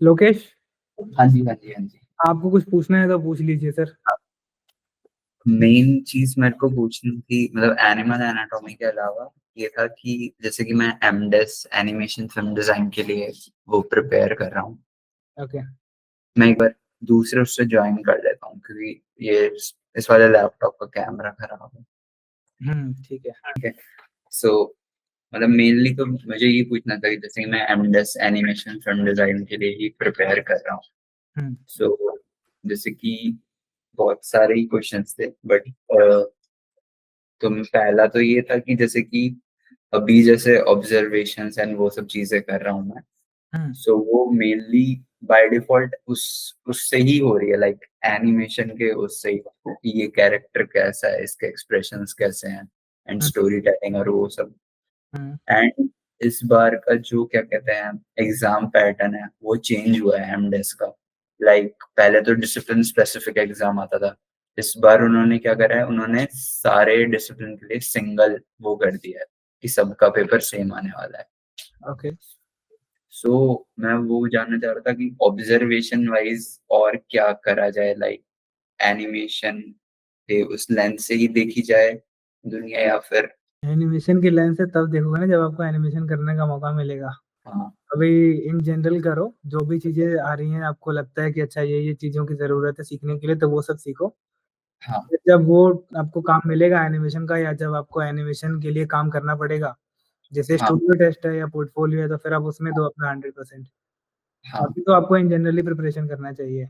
लोकेश, हाँ जी, हाँ जी, हाँ जी। आपको कुछ पूछना है तो पूछ लीजिए सर। मेन चीज मेरे को पूछनी थी, मतलब एनिमल एनाटॉमी के अलावा ये था कि जैसे कि मैं एमडेस एनिमेशन फिल्म डिजाइन के लिए वो प्रिपेयर कर रहा हूँ। ओके। मैं एक बार दूसरे उससे ज्वाइन कर लेता हूँ क्योंकि ये इस वाले लैपटॉप का कैमरा खराब है। ठीक है। ठीक है। सो मतलब मेनली तो मुझे ये पूछना था कि जैसे कि मैं एमडेस एनिमेशन फिल्म डिजाइन के लिए ही प्रिपेयर कर रहा हूँ। हम्म सो जैसे कि बहुत सारे ही क्वेश्चंस थे, बट तो पहला तो ये था कि जैसे कि अभी जैसे ऑब्जर्वेशंस एंड वो सब चीजें कर रहा हूँ मैं। हम्म सो वो मेनली बाय डिफॉल्ट उससे ही हो रही है, लाइक एनिमेशन के उससे ही कि ये कैरेक्टर कैसा है, इसके एक्सप्रेशंस कैसे हैं एंड हम्म स्टोरी टेलिंग और वो सब। हम्म एंड इस बार का जो क्या कहते हैं एग्जाम पैटर्न है वो चेंज हुआ है एमडेस का। लाइक पहले तो डिसिप्लिन स्पेसिफिक एग्जाम आता था। इस बार उन्होंने क्या करा है, उन्होंने सारे डिसिप्लिन के लिए सिंगल वो कर दिया है कि सबका पेपर सेम आने वाला है। ओके। सो मैं वो जानना चाह रहा था कि ऑब्जर्वेशन वाइज और क्या करा जाए, लाइक एनिमेशन के उस लेंस से ही देखी जाए दुनिया, या फिर एनिमेशन की लेंस से तब देखोगे ना जब आपको एनिमेशन करने का मौका मिलेगा। हाँ अभी इन जनरल करो, जो भी चीजें आ रही हैं आपको लगता है कि अच्छा ये चीजों की जरूरत है सीखने के लिए, तो वो सब सीखो। हाँ फिर जब वो आपको काम मिलेगा एनिमेशन का, या जब आपको एनिमेशन के लिए काम करना पड़ेगा, जैसे हाँ स्टूडियो टेस्ट है या पोर्टफोलियो है, तो फिर आप उसमें दो अपना 100%। हाँ। अभी तो आपको इन जनरली प्रिपरेशन करना चाहिए।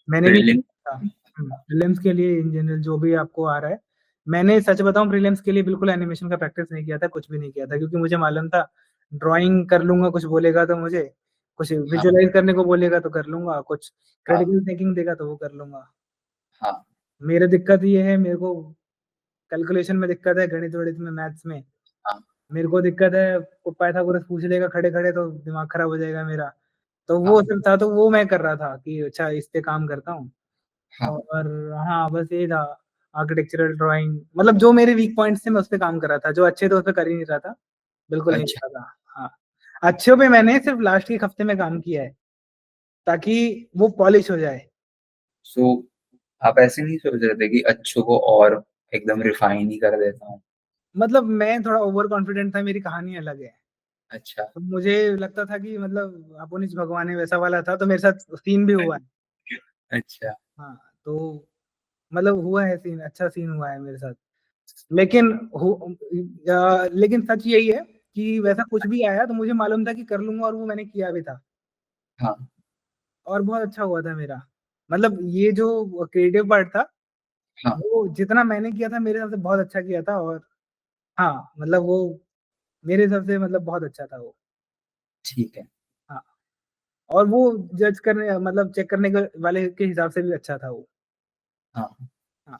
मैंने भी प्रीलिम। किया था। प्रीलिम्स के लिए इन जनरल जो भी आपको आ रहा है, मैंने सच बताऊं प्रीलिम्स के लिए बिल्कुल एनिमेशन का प्रैक्टिस नहीं किया था, कुछ भी नहीं किया था, क्योंकि मुझे मालूम था ड्राइंग कर लूंगा, कुछ बोलेगा तो मुझे, कुछ हाँ विजुअलाइज करने को बोलेगा तो कर लूंगा, कुछ हाँ क्रिटिकल थिंकिंग देगा तो वो कर लूंगा। हाँ मेरे दिक्कत ये है, मेरे को कैलकुलेशन में दिक्कत है, गणित वणित में, मैथ्स में हाँ। मेरे को दिक्कत है। पाइथागोरस पूछ लेगा खड़े खड़े तो दिमाग खराब हो जाएगा मेरा। तो वो हाँ सब था, तो वो मैं कर रहा था कि अच्छा इस पे काम करता हूँ। हाँ। और हाँ, बस ये था। आर्किटेक्चरल ड्राइंग, मतलब जो मेरे वीक पॉइंट्स थे मैं उस पे काम कर रहा था, जो अच्छे थे उस पे कर ही नहीं रहा था, बिल्कुल नहीं अच्छा। कर रहा था। हाँ, अच्छे पे मैंने सिर्फ लास्ट के एक हफ्ते में काम किया है, ताकि वो पॉलिश हो जाए। सो आप ऐसे नहीं सोच रहे थे कि अच्छों को और एकदम रिफाइन ही कर देता हूँ? मतलब मैं थोड़ा ओवर कॉन्फिडेंट था, मेरी कहानी अलग है। अच्छा। तो मुझे लगता था कि मतलब अपुनिच भगवान है, वैसा वाला था, तो मेरे साथ सीन भी हुआ है। अच्छा। हाँ, तो मतलब हुआ है सीन, अच्छा सीन हुआ है मेरे साथ। लेकिन लेकिन सच यही है कि वैसा कुछ भी आया तो मुझे मालूम था कि कर लूंगा, और वो मैंने किया भी था, हाँ और बहुत अच्छा हुआ था मेरा। मतलब ये जो क्रिएटिव पार्ट था, हाँ। वो जितना मैंने किया था मेरे हिसाब से बहुत अच्छा किया था। और हाँ, मतलब वो मेरे हिसाब से मतलब बहुत अच्छा था वो। ठीक है। हाँ, और वो जज करने, मतलब चेक करने के वाले के हिसाब से भी अच्छा था वो। हाँ। हाँ,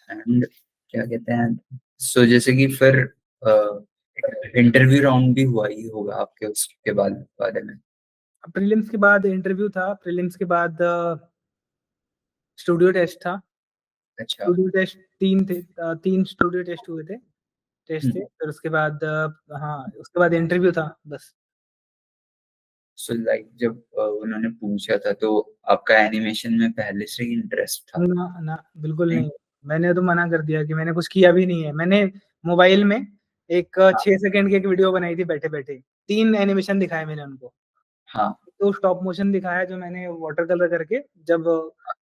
एंड क्या कहते हैं, सो जैसे कि फिर इंटरव्यू राउंड भी हुआ ही होगा आपके उसके बाद बारे में? प्रीलिम्स के बाद इंटरव्यू था, प्रीलिम्स के बाद स्टूडियो टेस्ट था। अच्छा। स्टूडियो टेस्ट 3 थे, 3 स्टूडियो टेस्ट हुए थे, टेस्ट थे। हम्म। फिर उसके बाद हाँ, उसके बाद इंटरव्यू था बस। सो लाइक जब उन्होंने पूछा था तो आपका एनिमेशन में पहले से ही इंटरेस्ट था? ना, ना, बिल्कुल नहीं। नहीं। मैंने तो मना कर दिया कि मैंने कुछ किया भी नहीं है। मैंने मोबाइल में एक हाँ 6 सेकंड की एक वीडियो बनाई थी बैठे-बैठे। 3 एनिमेशन दिखाए मैंने उनको। हाँ तो स्टॉप मोशन दिखाया जो मैंने वाटर कलर करके, जब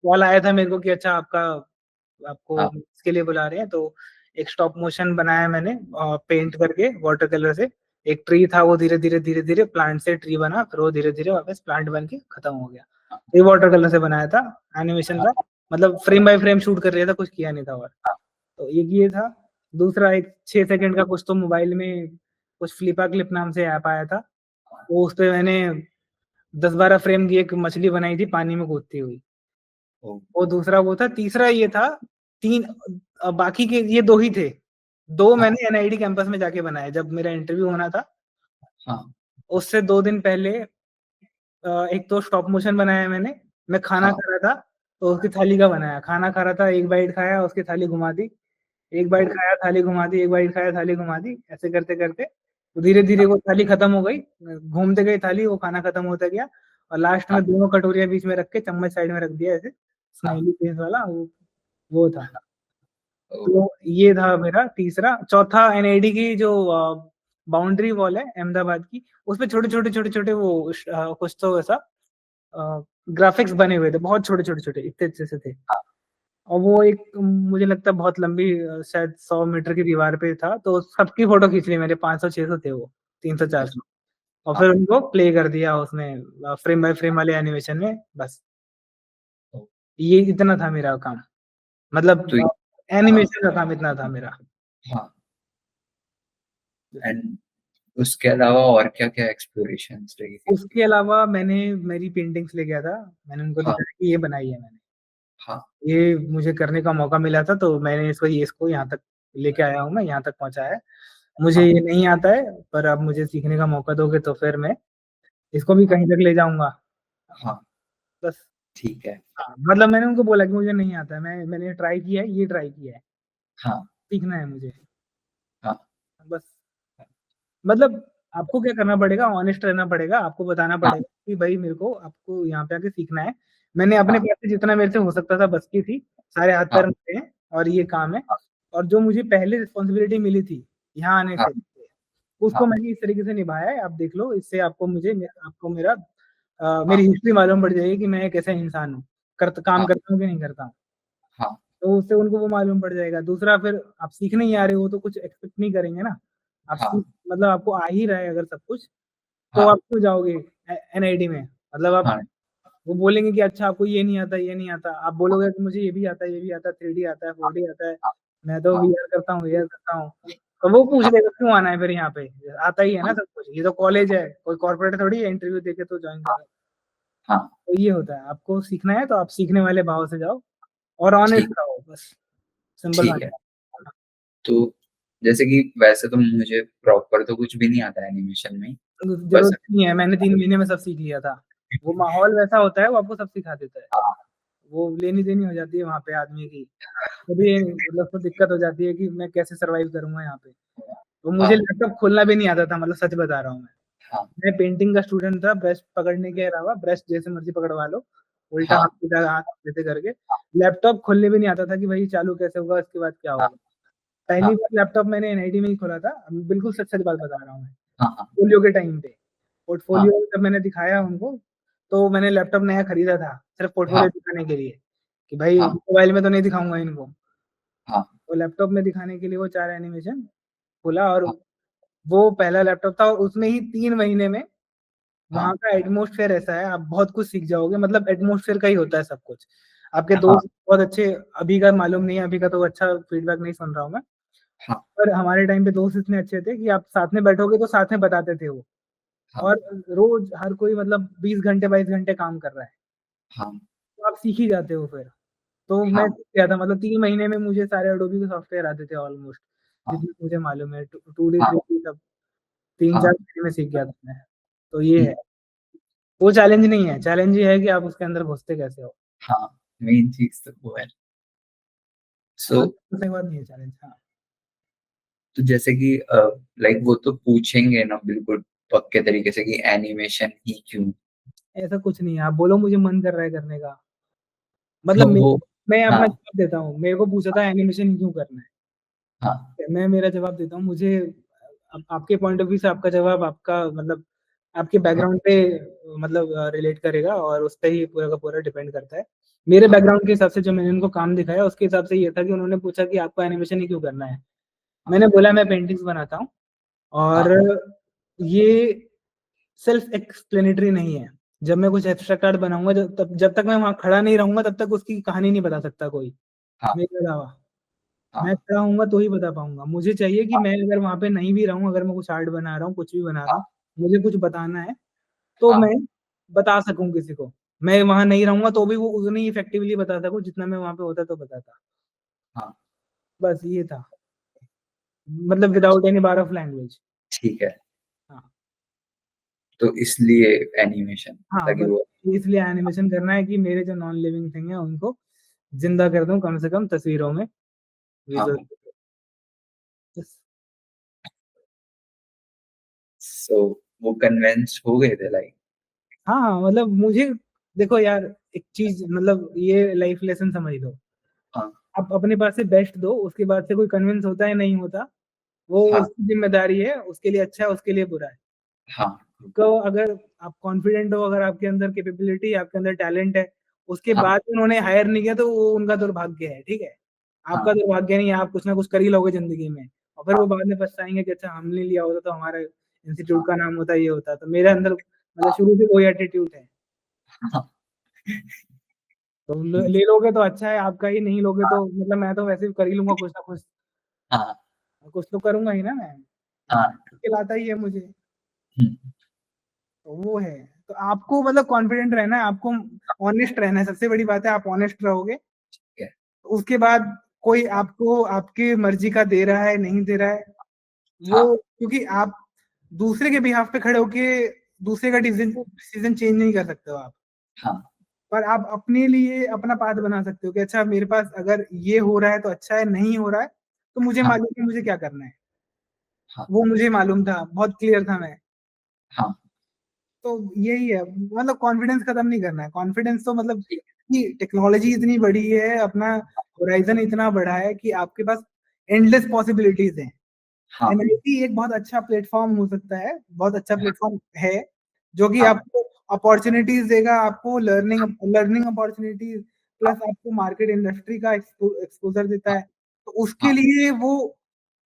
कॉल आया था मेरे को कि अच्छा आपको हाँ इसके लिए बुला रहे हैं, तो एक स्टॉप मोशन बनाया मैंने पेंट करके वाटर कलर से। एक ट्री था, वो धीरे-धीरे प्लांट से ट्री बना, फिर वो धीरे-धीरे वापस प्लांट बन के खत्म हो गया। हाँ ये वाटर कलर से बनाया था, एनिमेशन हाँ था। मतलब फ्रेम बाय फ्रेम शूट कर लिया था, कुछ किया नहीं था और। हाँ तो एक ये था। दूसरा एक 6 सेकंड का कुछ तो मोबाइल में कुछ फ्लिपा क्लिप नाम से ऐप आया था। वो उसपे मैंने 10-12 फ्रेम की एक मछली बनाई थी पानी में कूदती हुई। ओ, वो दूसरा वो था। तीसरा ये था, 3 बाकी के ये 2 ही थे। 2 हाँ मैंने एनआईटी कैंपस में जाके बनाए जब मेरा इंटरव्यू होना था। हाँ उससे 2 दिन पहले एक तो स्टॉप मोशन बनाया मैंने। मैं खाना हाँ खा रहा था, तो उसकी थाली का बनाया। खाना खा रहा था, 1 बाइट खाया, उसकी थाली घुमा दी। 1 बाइट ओ, खाया, थाली घुमा दी, 1 बाइट खाया, थाली घुमा दी। ऐसे करते-करते धीरे-धीरे वो थाली खत्म हो गई। घूमते गई थाली, वो खाना खत्म होता गया, और लास्ट में दोनों कटोरियाँ बीच में रख के चम्मच साइड में रख दिया ऐसे, स्माइली फेस वाला वो था। तो ये था मेरा तीसरा। चौथा एनआईडी की जो बाउंड्री वॉल है अहमदाबाद की, उसपे छोटे-छोटे वो कुछ तो ऐसा ग्राफिक्स बने हुए थे, बहुत छोटे-छोटे, इतने अच्छे से थे। और वो एक मुझे लगता है बहुत लंबी शायद 100 मीटर की दीवार पे था, तो सबकी फ़ोटो खींच ली मैंने, 500-600 थे वो, 300-400 और फिर उनको प्ले कर दिया उसमें फ्रेम बाय फ्रेम वाले एनिमेशन में, बस। ये इतना था मेरा काम, मतलब तो एनिमेशन का काम इतना था मेरा। हाँ, एंड उसके अलावा और क्या-क्या एक्सप्लोरेशंस रही थी? उसके अलावा मैंने मेरी पेंटिंग्स ले गया था, मैंने उनको हाँ, दिखाया कि ये बनाई है मैंने। हाँ, ये मुझे करने का मौका मिला था, तो मैंने इसको यहाँ तक लेके आया हूँ मैं, यहाँ तक पहुँचाया है। मुझे हाँ, ये नहीं आता है, पर आप मुझे सीखने का मौका दोगे तो फिर मैं इसको भी हाँ, कहीं तक ले जाऊँगा। हाँ, बस ठीक है। हाँ, मतलब मैंने उनको बोला कि मुझे नहीं आता है, मैंने ट्राई किया है, ये ट्राई किया है, हाँ, सीखना है मुझे। हाँ, बस मतलब आपको क्या करना पड़ेगा, ऑनेस्ट रहना पड़ेगा, आपको बताना हाँ, पड़ेगा कि भई मेरे को आपको यहाँ पे आके सीखना है। मैंने अपने हाँ, पास से जितना मेरे से हो सकता था बस की थी, सारे हाथ हाँ, पैर मेरे हैं और ये काम है। और जो मुझे पहले रिस्पॉन्सिबिलिटी मिली थी, यहाँ आने हाँ, से, उसको हाँ, मैंने इस तरीके से निभाया है, आप देख लो, इससे आपको मेरा हाँ, मेरी हिस्ट्री मालूम पड़ जाएगी कि मैं एक ऐसा इंसान हूँ, काम हाँ, करता हूँ कि नहीं करता हूँ। हाँ, तो उससे उनको वो मालूम पड़ जाएगा। दूसरा फिर आप सीखने ही आ रहे हो तो कुछ एक्सपेक्ट नहीं करेंगे ना। आप हाँ, सीख मतलब आपको आ ही रहा है अगर सब कुछ, तो हाँ, आप क्यों जाओगे एनआईटी में? मतलब आप हाँ, वो बोलेंगे कि अच्छा आपको ये नहीं आता, ये नहीं आता। आप बोलोगे कि मुझे ये भी आता है, 3D आता है, 4D आता है, मैं तो हाँ, वीआर करता हूँ, एआर करता हूँ। तो वो पूछ लेगा क्यों आना है फिर यहाँ पे? आता ही है ना सब कुछ। ये तो कॉलेज है, कोई कॉर्पोरेट थोड़ी है इंटरव्यू देके तो जॉइन कर रहा है। हाँ, तो ये होता है, आपको सीखना है तो आप सीखने वाले भाव से जाओ और ऑनेस्ट ठीक रहो बस, सिंपल ठीक बात है। है। तो जैसे कि वैसे तो मुझे प्रॉपर तो कुछ भी नहीं आता एनिमेशन में, बस ज़रूरत नहीं है, मैंने 3 महीने में सब सीख लिया था। वो माहौल वैसा होता है, वो आपको सब सिखा देता है। हाँ, वो लेनी-देनी हो जाती है वहाँ पे आदमी की। कभी मतलब उसको दिक्कत हो जाती है कि मैं कैसे सर्वाइव करूँगा यहाँ पे। तो मुझे हाँ, लैपटॉप खोलना भी नहीं आता था, मतलब सच बता रहा हूँ मैं। हाँ, मैं पेंटिंग का स्टूडेंट था, ब्रश पकड़ने के अलावा ब्रश जैसे मर्ज़ी पकड़वा लो, उल्टा हाँ, हाथ, सीधा हाथ ऐसे करके। लैपटॉप खोलने भी नहीं आता था कि भई चालू कैसे होगा, इसके बाद क्या हाँ, होगा। पहली हाँ, बार लैपटॉप मैंने एनआईटी में ही खोला था, बिल्कुल सच-सच बात बता रहा हूँ मैं। हाँ, हाँ, पोलियो के टाइम पे। हाँ, पोर्टफोलियो जब मैंने दिखाया उनको, तो मैंने लैपटॉप नया खरीदा था, सिर्फ़ हाँ, पोर्टफोलियो दिखाने के लिए, कि भाई हाँ, मोबाइल में तो नहीं दिखाऊँगा इनको। हाँ, तो लैपटॉप में दिखाने के लिए वो 4 एनिमेशन खोला और हाँ, वो पहला लैपटॉप था और उसमें ही 3 महीने में हाँ, वहाँ का एटमॉस्फेयर ऐसा है, आप बहुत कुछ सीख जाओगे, मतलब एटमॉस्फेयर का ही होता है सब कुछ। आपके हाँ, दोस्त बहुत अच्छे, अभी का मालूम नहीं है, अभी का तो अच्छा फीडबैक नहीं सुन रहा हूँ मैं। हाँ, पर हमारे टाइम पे दोस्त इतने अच्छे थे कि आप साथ में बैठोगे तो साथ में बताते थे वो। हाँ, और रोज़ हर कोई मतलब 20 घंटे, 22 घंटे काम कर रहा है, हाँ, तो आप सीख ही जाते हो फिर। तो मैं हाँ, सीख गया था, मतलब 3 महीने में मुझे सारे एडोबी के सॉफ्टवेयर आते थे ऑलमोस्ट, हाँ, जितने मुझे मालूम है। 2D, हाँ, 3D सब 3-4 हाँ, महीने में सीख गया था मैं। तो ये हुँ, है, वो चैलेंज नहीं है, चैलेंज ये है कि आप उसके अंदर घुसते कैसे हो। हाँ, मेन चीज़ तो वो है। सो हाँ, सही बात नहीं है चैलेंज, हाँ। तो जैसे कि लाइक वो तो पूछेंगे ना बिल्कुल पक्के तरीके से कि एनिमेशन ही क्यों? ऐसा कुछ नहीं है, आप बोलो मुझे मन कर रहा है करने का, मतलब तो वो मैं अपना हाँ, जवाब देता हूँ, मेरे को पूछा था एनिमेशन ही क्यों करना है? हाँ, मैं मेरा जवाब देता हूँ, मुझे अब आपके पॉइंट ऑफ व्यू से आपका जवाब आपका मतलब आपके हाँ, बैकग्राउंड पे मतलब रिलेट करेगा और उस पे ही पूरा का पूरा डिपेंड करता है। मेरे हाँ, बैकग्राउंड के हिसाब से जो मैंने उनको काम दिखाया उसके हिसाब से ये था कि उन्होंने पूछा कि आपको एनिमेशन ही क्यों करना है? हाँ, मैंने बोला मैं पेंटिंग्स बनाता हूँ और हाँ, ये सेल्फ एक्सप्लेनेटरी नहीं है। जब मैं कुछ एब्स्ट्रैक्ट आर्ट बनाऊँगा जब तक मैं वहाँ खड़ा नहीं रहूँगा तब तक उसकी कहानी नहीं बता सकता कोई, हाँ, मेरे अलावा। हाँ, मैं खड़ा होऊँगा तो ही बता पाऊँगा। मुझे चाहिए कि मैं अगर वहाँ पे नहीं भी रहूँ, अगर मैं कुछ आर्ट बना रहा हूँ, कुछ भी बना रहा हूँ, हाँ, मुझे कुछ बताना है, तो हाँ, मैं बता सकूँ किसी को। मैं वहाँ नहीं रहूँगा तो भी वो उतनी ही इफेक्टिवली बता सकूँ जितना मैं वहाँ पे होता तो बताता। हाँ, बस ये था। मतलब without any bar of language. ठीक है। हाँ। तो इसलिए एनिमेशन हाँ, ताकि बस वो इसलिए एनिमेशन करना है कि मेरे जो नॉन लिविंग थिंग है उनको ज़िंदा कर दूँ कम से कम तस्वीरों में, विज़ुअल। हाँ, बस। सो वो कन्विंस हो गए थे लाइक हाँ, मतलब मुझे देखो यार, एक चीज़ मतलब ये लाइफ लेसन समझ लो। हाँ, आप अपने पास से बेस्ट दो, उसके बाद से कोई कन्विंस होता है नहीं होता, वो हाँ, उसकी ज़िम्मेदारी है, उसके लिए अच्छा है, उसके लिए बुरा है। हाँ, तो अगर आप कॉन्फिडेंट हो, अगर आपके अंदर कैपेबिलिटी, आपके अंदर टैलेंट है, उसके हाँ, बाद उन्होंने हायर नहीं किया तो वो उनका दुर्भाग्य है, ठीक है? आपका हाँ, दुर्भाग्य नहीं है, आप कुछ ना कुछ कर ही लोगे ज़िंदगी में और फिर हाँ, वो बाद में पछताएँगे कि अच्छा हमने लिया होता तो हमारे इंस्टीट्यूट हाँ, का नाम होता, ये होता। तो मेरे अंदर मतलब शुरू से वही एटीट्यूड है। हाँ, तो ले लोगे तो अच्छा है, आपका ही, नहीं लोगे तो मतलब मैं तो वैसे भी कर ही लूँगा कुछ ना कुछ। हाँ, कुछ तो करूँगा ही ना मैं। हाँ, खिलाता ही है मुझे। हुँ, तो वो है। तो आपको मतलब कॉन्फिडेंट रहना है, आपको ऑनेस्ट रहना है, सबसे बड़ी बात है आप ऑनेस्ट रहोगे, ठीक है। उसके बाद कोई आपको आपकी मर्ज़ी का दे रहा है, नहीं दे रहा है, हाँ, वो क्योंकि आप दूसरे के बिहाफ़ पे खड़े होके दूसरे का डिसीज़न चेंज नहीं कर सकते हो आप। हाँ, पर आप अपने लिए अपना पाथ बना सकते हो कि अच्छा मेरे पास अगर ये हो रहा है तो अच्छा है, नहीं हो रहा है, तो मुझे हाँ, मालूम है मुझे क्या करना है। हाँ, वो मुझे मालूम था, बहुत क्लियर था मैं। हाँ, तो यही है, मतलब कॉन्फिडेंस खत्म नहीं करना है। कॉन्फिडेंस तो मतलब ठीक है। कि टेक्नोलॉजी इतनी बड़ी है, अपना होराइज़न इतना बड़ा है कि आपके पास एंडलेस पॉसिबिलिटीज़ हैं। हाँ, एनआईटी एक बहुत अच्छा प्लेटफ़ॉर्म हो सकता है, बहुत अच्छा प्लेटफ़ॉर्म है, जो कि हाँ, आपको अपॉर्च्युनिटीज़ देगा, आपको लर्निंग अपॉर्च्युनिटीज़ प्लस आपको मार्केट इंडस्ट्री का एक्सपोज़र देता हाँ, है। तो उसके हाँ, लिए वो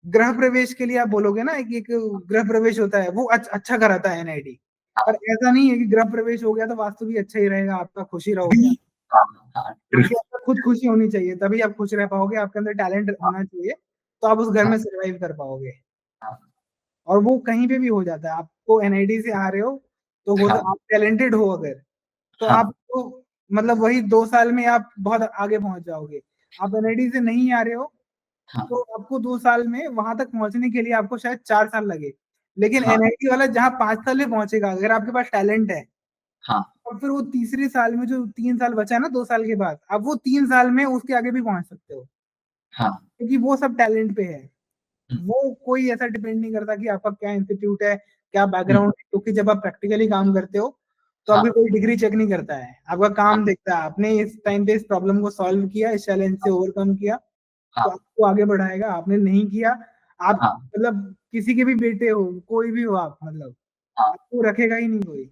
गृह प्रवेश के लिए आप बोलोगे ना एक एक गृह प्रवेश होता है, वो अच्छा कराता है एनआईटी। पर ऐसा नहीं है कि गृह प्रवेश हो गया तो वास्तु भी अच्छा ही रहेगा, आपका खुश ही रहोगे आप। हाँ, हाँ, ट्रू, आपके अंदर खुद खुशी होनी चाहिए, तभी आप खुश रह पाओगे, आपके अंदर टैलेंट हाँ, होना चाहिए, तो आप उस घर हाँ, में सर्वाइव कर पाओगे। हाँ, और वो कहीं पे भी हो जाता है, आपको एनआईटी से आ रहे हो, तो हो हाँ, आप टैलेंटेड हो अगर, तो हाँ, आपको मतलब वही 2 साल में आप बहुत आगे पहुँच जाओगे। आप एनआईटी से नहीं आ रहे हो, हाँ, तो आपको 2 साल में वहाँ तक पहुँचने के लिए आपको शायद 4 साल लगे। लेकिन हाँ, एनआईटी वाला जहाँ 5 साल में पहुँचेगा, अगर आपके पास टैलेंट है, हाँ, और फिर वो तीसरे साल में जो 3 साल बचा है ना 2 साल के बाद, आप वो 3 साल में उसके आगे भी पहुँच सकते हो, हाँ, क्योंकि वो सब टैलेंट पे है। हुँ, वो कोई ऐसा डिपेंड नहीं करता कि आपका क्या इंस्टीट्यूट है, क्या हुँ, बैकग्राउंड है, क्योंकि जब आप प्रैक्टिकली काम करते हो, तो हाँ, आपकी कोई डिग्री चेक नहीं करता है, आपका हाँ, काम देखता है, आपने इस टाइम पे इस प्रॉब्लम को सॉल्व किया, इस चैलेंज से ओवरकम किया, हाँ, तो आपको आगे बढ़ाएगा, आपने नहीं किया, आप हाँ, मतलब किसी के भी बेटे हो, कोई भी हो आप मतलब, हाँ, आपको रखेगा ही नहीं कोई,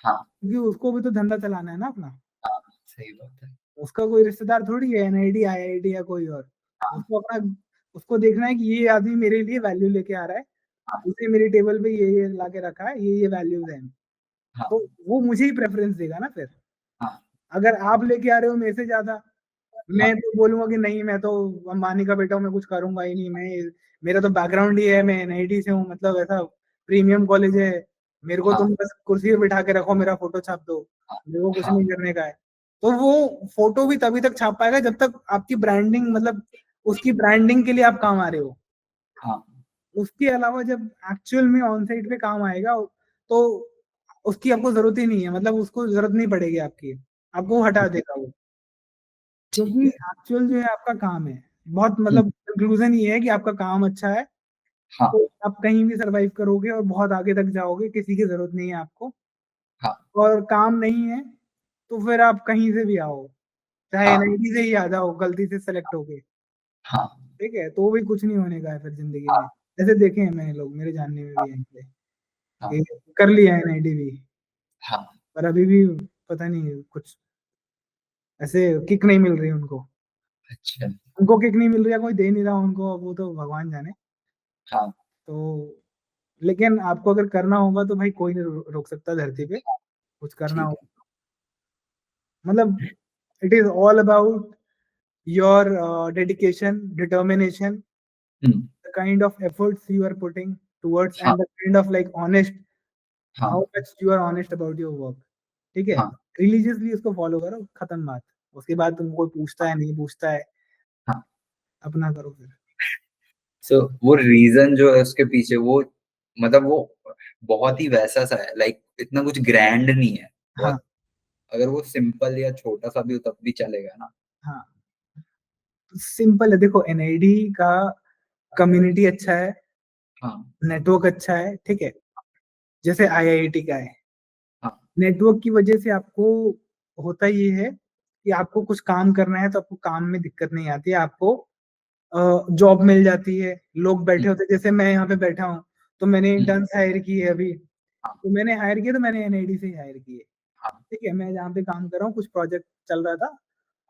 हाँ, क्योंकि उसको भी तो धंधा चलाना है ना अपना। हाँ, सही बात है। उसका कोई रिश्तेदार थोड़ी है एनआईटी, आईआईटी या कोई और। हाँ, उसको अपना उसको देखना है कि ये आदमी मेरे लिए वैल्यू लेके आ रहा है, हाँ, इसने मेरी टेबल पे ये ला के रखा है, ये वैल्यूज़ हैं। हाँ, तो वो मुझे ही प्रेफ़रेंस देगा ना फिर। हाँ, अगर आप लेके आ रहे हो मेरे से ज़्यादा, हाँ, मैं तो बोलूँगा कि नहीं मैं तो अंबानी का बेटा हूँ, मैं कुछ करूँगा ही नहीं, मैं मेरा तो बैकग्राउंड ही है, मैं एनआईटी से हूँ, मतलब ऐसा प्रीमियम कॉलेज है, मेरे को हाँ, तुम बस कुर्सी पे बिठा के रखो, मेरा फ़ोटो छाप दो, हाँ, मेरे को कुछ हाँ, नहीं करने का है। तो वो फ़ोटो भी तभी तक छाप पाएगा जब तक आपकी ब्रांडिंग मतलब उसकी ब्रांडिंग के लिए आप काम आ रहे हो। हाँ, उसके अलावा जब एक्चुअल में ऑन साइट पे काम आएगा, तो उसकी आपको ज़रूरत ही नहीं है, मतलब उसको ज़रूरत नहीं पड़ेगी आपकी, आपको हटा ओके, देगा वो। ठीक क्योंकि है। एक्चुअल जो है आपका काम है, बहुत हुँ, मतलब कंक्लूज़न ये है कि आपका काम अच्छा है, हाँ, तो आप कहीं भी सर्वाइव करोगे और बहुत आगे तक जाओगे, किसी की ज़रूरत नहीं है आपको। हाँ, और काम नहीं है, तो फिर आप कहीं से भी आओ, चाहे हाँ, एनआईटी से ही आ जाओ गलती से सेलेक्ट होके, हाँ, ठीक है? तो भी कुछ नहीं होने का है फिर ज़िंदगी में। हाँ, ऐसे देखे हैं मैंने लोग, मेरे जानने में भी हैं ऐसे, हाँ, कि कर लिया है एनआईटी भी, हाँ, पर अभी भी पता नहीं कुछ ऐसे किक नहीं मिल रही उनको। अच्छा, उनको किक नहीं मिल रही है, कोई दे नहीं रहा उनको, अब वो तो भगवान जाने। हाँ, तो लेकिन आपको अगर करना होगा तो भाई कोई नहीं रोक सकता धरती पे, कुछ करना ठीक हो है। मतलब it is all about your dedication, determination, hmm, the kind of efforts you are putting towards हाँ, and the kind of like honest हाँ, how much you are honest about your work, ठीक है? हाँ, रिलिजियसली उसको follow करो, खत्म बात। उसके बाद तुमको कोई पूछता है, नहीं पूछता है, हाँ। अपना करो फिर। सो वो रीज़न जो है उसके पीछे वो मतलब वो बहुत ही वैसा-सा है लाइक इतना कुछ ग्रैंड नहीं है। हाँ, बहुत अगर वो सिंपल या छोटा-सा भी हो तब भी चलेगा ना। हाँ। सिंपल है देखो एनआईडी का कम्युनिटी अच्छा है, हाँ, नेटवर्क अच्छा है, ठीक है? जैसे आईआईटी का है। हाँ, नेटवर्क की वजह से आपको होता ये है कि आपको कुछ काम करना है तो आपको काम में दिक्कत नहीं आती है, आपको जॉब मिल जाती है, लोग हुँ, बैठे होते हैं, जैसे मैं यहाँ पे बैठा हूँ, तो मैंने हुँ, इंटर्न्स हायर किए अभी, हाँ, तो मैंने हायर किए तो मैंने एनआईडी से ही हायर किए, हाँ, ठीक है? मैं जहाँ पे काम कर रहा हूँ कुछ प्रोजेक्ट चल रहा था,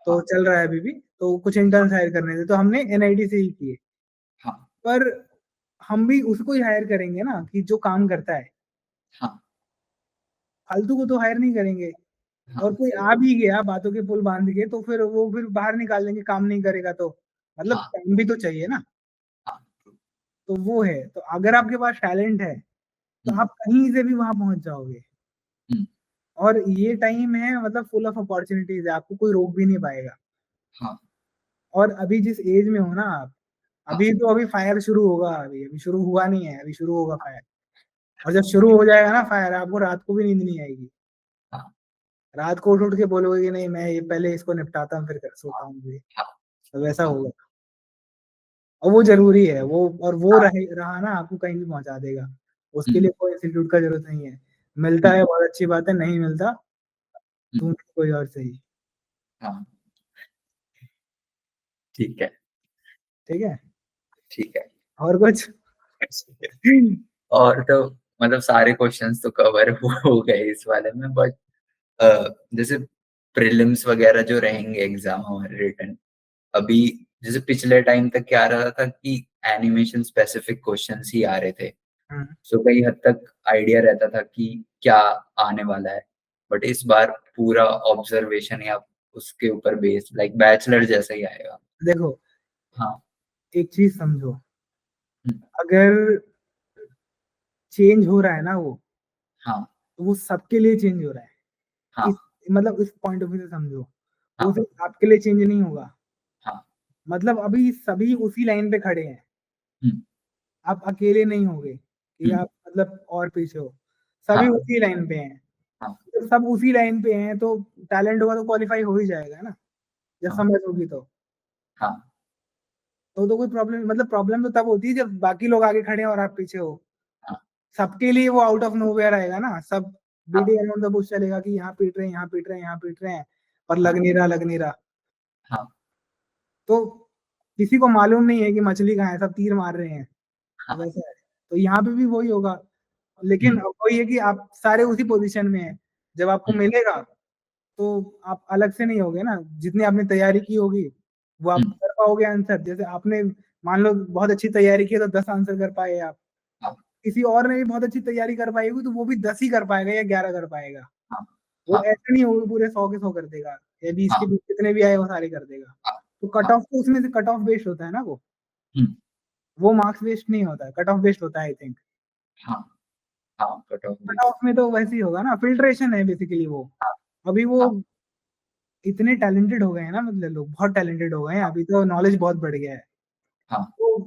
तो हाँ, चल रहा है अभी भी, तो कुछ इंटर्न्स हायर करने थे, तो हमने एनआईडी से ही किए। हाँ, पर हम भी उसको ही हायर करेंगे ना कि जो काम करता है, हाँ, फालतू को तो हायर नहीं करेंगे। हाँ, और कोई सही आ भी गया बातों के पुल बाँध के तो फिर वो फिर बाहर निकाल देंगे काम नहीं करेगा तो। मतलब हाँ, टाइम भी तो चाहिए ना, हाँ, ट्रू, तो वो है। तो अगर आपके पास टैलेंट है, तो हुँ, आप कहीं से भी वहाँ पहुँच जाओगे। हुँ, और ये टाइम है मतलब फुल ऑफ अपॉर्च्युनिटीज़ है, आपको कोई रोक भी नहीं पाएगा। हाँ, और अभी जिस एज में हो ना आप, हाँ, अभी फायर शुरू होगा अभी शुरू हुआ नहीं है, अभी शुरू होगा फायर। और जब शुरू हो जाएगा ना फायर आपको रात को भी नींद नहीं आएगी। हाँ, रात को उठ-उठ के बोलोगे कि नहीं मैं ये पहले इसको निपटाता हूँ फिर सोता हूँ भी। हाँ, तो वैसा हाँ, होगा। और वो ज़रूरी है, वो और वो हाँ, रहा ना आपको कहीं भी पहुँचा देगा। उसके हुँ, लिए कोई इंस्टीट्यूट का ज़रूरत नहीं है। मिलता हुँ, है बहुत अच्छी बात है, नहीं मिलता हुँ, ढूँढो कोई और सही। हाँ, ठीक है, ठीक है? ठीक है। और कुछ? और तो मतलब सारे क्वेश्चन्स तो कवर हो गए इस वाले में बट जैसे प्रीलिम्स वगैरह जो रहेंगे एग्ज़ाम हमारे रिटन, अभी जैसे पिछले टाइम तक क्या रहा था कि एनिमेशन स्पेसिफिक क्वेश्चन्स ही आ रहे थे। हुँ, सो कई हद तक आइडिया रहता था कि क्या आने वाला है। बट इस बार पूरा ऑब्जर्वेशन या उसके ऊपर बेस्ड लाइक बैचलर जैसा ही आएगा। देखो हाँ, एक चीज़ समझो, हुँ, अगर चेंज हो रहा है ना वो, हाँ, तो वो सबके लिए चेंज हो रहा है। हाँ, इस मतलब इस पॉइंट ऑफ व्यू से समझो, वो हाँ, सिर्फ़ आपके लिए चेंज नहीं होगा। हाँ, मतलब अभी सभी उसी लाइन पे खड़े हैं। हुँ, आप अकेले नहीं होगे कि हुँ, आप मतलब और पीछे हो। सभी हाँ, उसी लाइन पे हैं। हाँ, जब सब उसी लाइन पे हैं तो टैलेंट होगा तो क्वालीफाई हो ही जाएगा ना, जब हाँ, समझ होगी तो। हाँ, तो कोई प्रॉब्लम मतलब प्रॉब्लम तो तब होती है जब बाकी लोग आगे खड़े हैं और आप पीछे हो। हाँ, सबके लिए वो आउट ऑफ नोवेयर आएगा ना, सब हाँ, बीटिंग अराउंड द बुश चलेगा कि यहाँ पीट रहे हैं, यहाँ पीट रहे हैं, यहाँ पीट रहे हैं, पर हाँ, लग नहीं रहा। हाँ, तो किसी को मालूम नहीं है कि मछली कहाँ है, सब तीर मार रहे हैं, हाँ, वैसा है। तो यहाँ पे भी वही होगा, लेकिन हुँ, अब वही है कि आप सारे उसी पोज़ीशन में हैं। जब आपको हुँ, मिलेगा, तो आप अलग से नहीं होगे ना, जितनी आपने तैयारी की होगी, वो हुँ, आप कर पाओगे आंसर। जैसे आपने मान लो बहुत अच्छी तैयारी की है तो 10 आंसर कर पाए आप। हाँ, किसी और ने भी बहुत अच्छी तैयारी कर पाई होगी, तो वो भी 10 ही कर पाएगा या 11 कर पाएगा। हाँ, वो हाँ, ऐसे नहीं होगा पूरे 100 के 100 कर देगा या 20 हाँ, के 20 जितने भी आए वो सारे कर देगा। हाँ, तो कट हाँ, ऑफ तो उसमें से कट ऑफ बेस्ड होता है ना वो। हुँ, वो मार्क्स बेस्ड नहीं होता है, कट ऑफ बेस्ड होता है आई थिंक। हाँ, हाँ, cut off cut base of में तो वैसे ही होगा ना, फ़िल्ट्रेशन है बेसिकली वो। हाँ, अभी वो हाँ, इतने टैलेंटेड हो गए हैं ना मतलब लोग, बहुत टैलेंटेड हो गए हैं, हाँ, अभी तो नॉलेज बहुत बढ़ गया है। हाँ, तो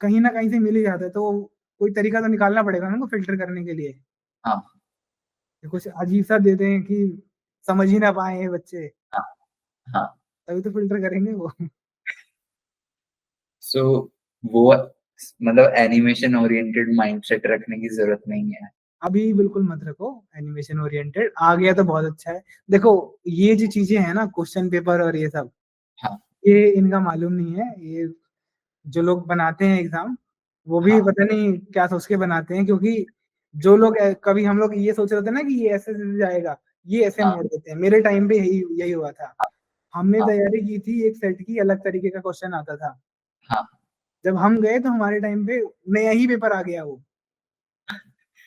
कहीं न कहीं से मिल ही जाता है, तो कोई तरीका तो निकालना पड़ेगा ना उनको फ़िल्टर करने के लिए। हाँ, ये कुछ अजीब-सा दे दें कि समझ ही ना पाएँ ये बच्चे, हाँ, हाँ। तभी तो फ़िल्टर करेंगे वो। सो वो मतलब एनिमेशन ओरिएंटेड माइंडसेट रखने की ज़रूरत नहीं है। अभी बिल्कुल मत रखो एनिमेशन ओरिएंटेड, आ गया तो बहुत अच्छा है। देखो, ये जो चीज़ें हैं ना क्वेश्चन पेपर और ये सब, हाँ, ये इनका मालूम नहीं है। ये जो लोग बनाते हैं एग्ज़ाम, वो भी हाँ, पता नहीं क्या सोच के बनाते हैं क्योंकि जो लोग कभी हम लोग ये सोच रहे थे ना कि ये ऐसे जाएगा, ये ऐसे हाँ, मोड़ देते हैं। मेरे टाइम पे यही यही हुआ था। हमने हाँ, तैयारी की थी, एक सेट की अलग तरीके का क्वेश्चन आता था। हाँ, जब हम गए तो हमारे टाइम पे नया ही पेपर आ गया वो।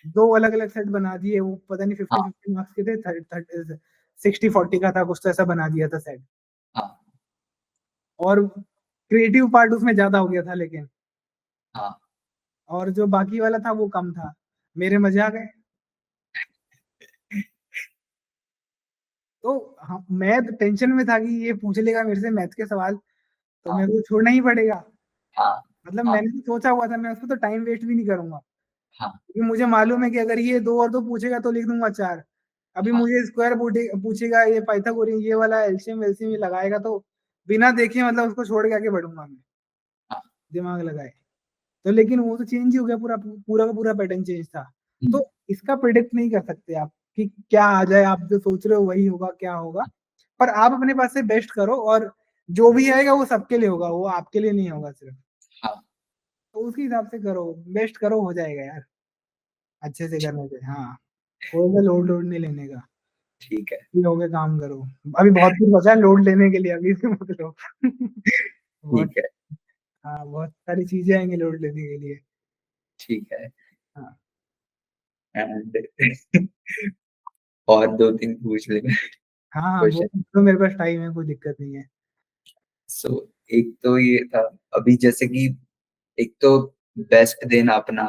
2 अलग-अलग सेट बना दिए, वो पता नहीं हाँ, 50-50 मार्क्स के थे, थर्ड थर्ड 60-40 का था, कुछ तो ऐसा बना दिया था सेट। हाँ, और क्रिएटिव पार्ट उसमें ज़्यादा हो गया था लेकिन, हाँ, और जो बाकी वाला था वो कम था। मेरे मज़े आ गए। तो मैं तो टेंशन में था कि ये पूछ लेगा मेरे से मैथ के सवाल, तो हाँ, मेरे को छोड़ना ही पड़ेगा। हाँ, मतलब हाँ, मैंने तो सोचा हुआ था मैं उसमें तो टाइम वेस्ट भी नहीं करूँगा। हाँ, क्योंकि मुझे मालूम है कि अगर ये 2 और 2 पूछेगा तो लिख दूँगा 4। अभी हाँ, मुझे स्क्वायर पूछेगा, ये पाइथागोरस ये वाला एलसीएम-वेलसीएम ये लगाएगा तो बिना देखे मतलब उसको छोड़ के आगे बढ़ूँगा मैं, हाँ, दिमाग लगाए। तो लेकिन वो तो चेंज ही हो गया पूरा का पूरा पैटर्न चेंज था। हुँ, तो इसका प्रिडिक्ट नहीं कर सकते आप। कि क्या आ जाए, आप जो सोच रहे हो वही होगा, क्या होगा। पर आप अपने पास से बेस्ट करो, और जो भी आएगा वो सबके लिए होगा, वो आपके लिए नहीं होगा सिर्फ। हाँ, तो उसी हिसाब से करो, बेस्ट करो, हो जाएगा यार, अच्छे से करने से। हाँ, कोई सा लोड लोड नहीं लेने का, ठीक है, फ्री होके काम करो। अभी बहुत कुछ बचा है लोड लेने के लिए, अभी से मत लो। बहुत, ठीक है, हाँ, बहुत सारी चीजें आएंगी लोड लेने के लिए। ठीक है। हाँ एंड और 2-3 पूछ ले हाँ हाँ, वो क्वेश्चन। तो मेरे पास टाइम है, कोई दिक्कत नहीं है। सो एक तो ये था, अभी जैसे कि एक तो बेस्ट देना अपना,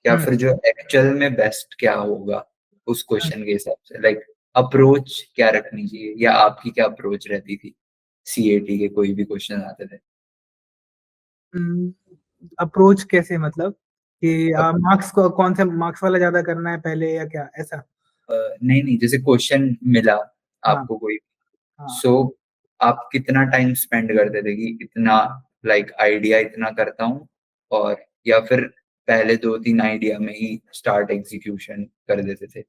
या हम्म फिर जो एक्चुअल में बेस्ट क्या होगा उस हम्म। क्वेश्चन के हिसाब से, लाइक अप्रोच क्या रखनी चाहिए, या आपकी क्या अप्रोच रहती थी सीएटी के कोई भी क्वेश्चन आते थे? अप्रोच कैसे, मतलब कि अब मार्क्स को कौन से मार्क्स वाला ज्यादा करना है पहले, या क्या ऐसा? नहीं नहीं, जैसे क्वेश्चन मिला हाँ आपको कोई, हाँ। सो आप कितना टाइम स्पेंड करते थे कि इतना, लाइक आइडिया इतना करता हूँ, और या फिर पहले 2-3 आइडिया में ही स्टार्ट एग्जीक्यूशन कर देते थे,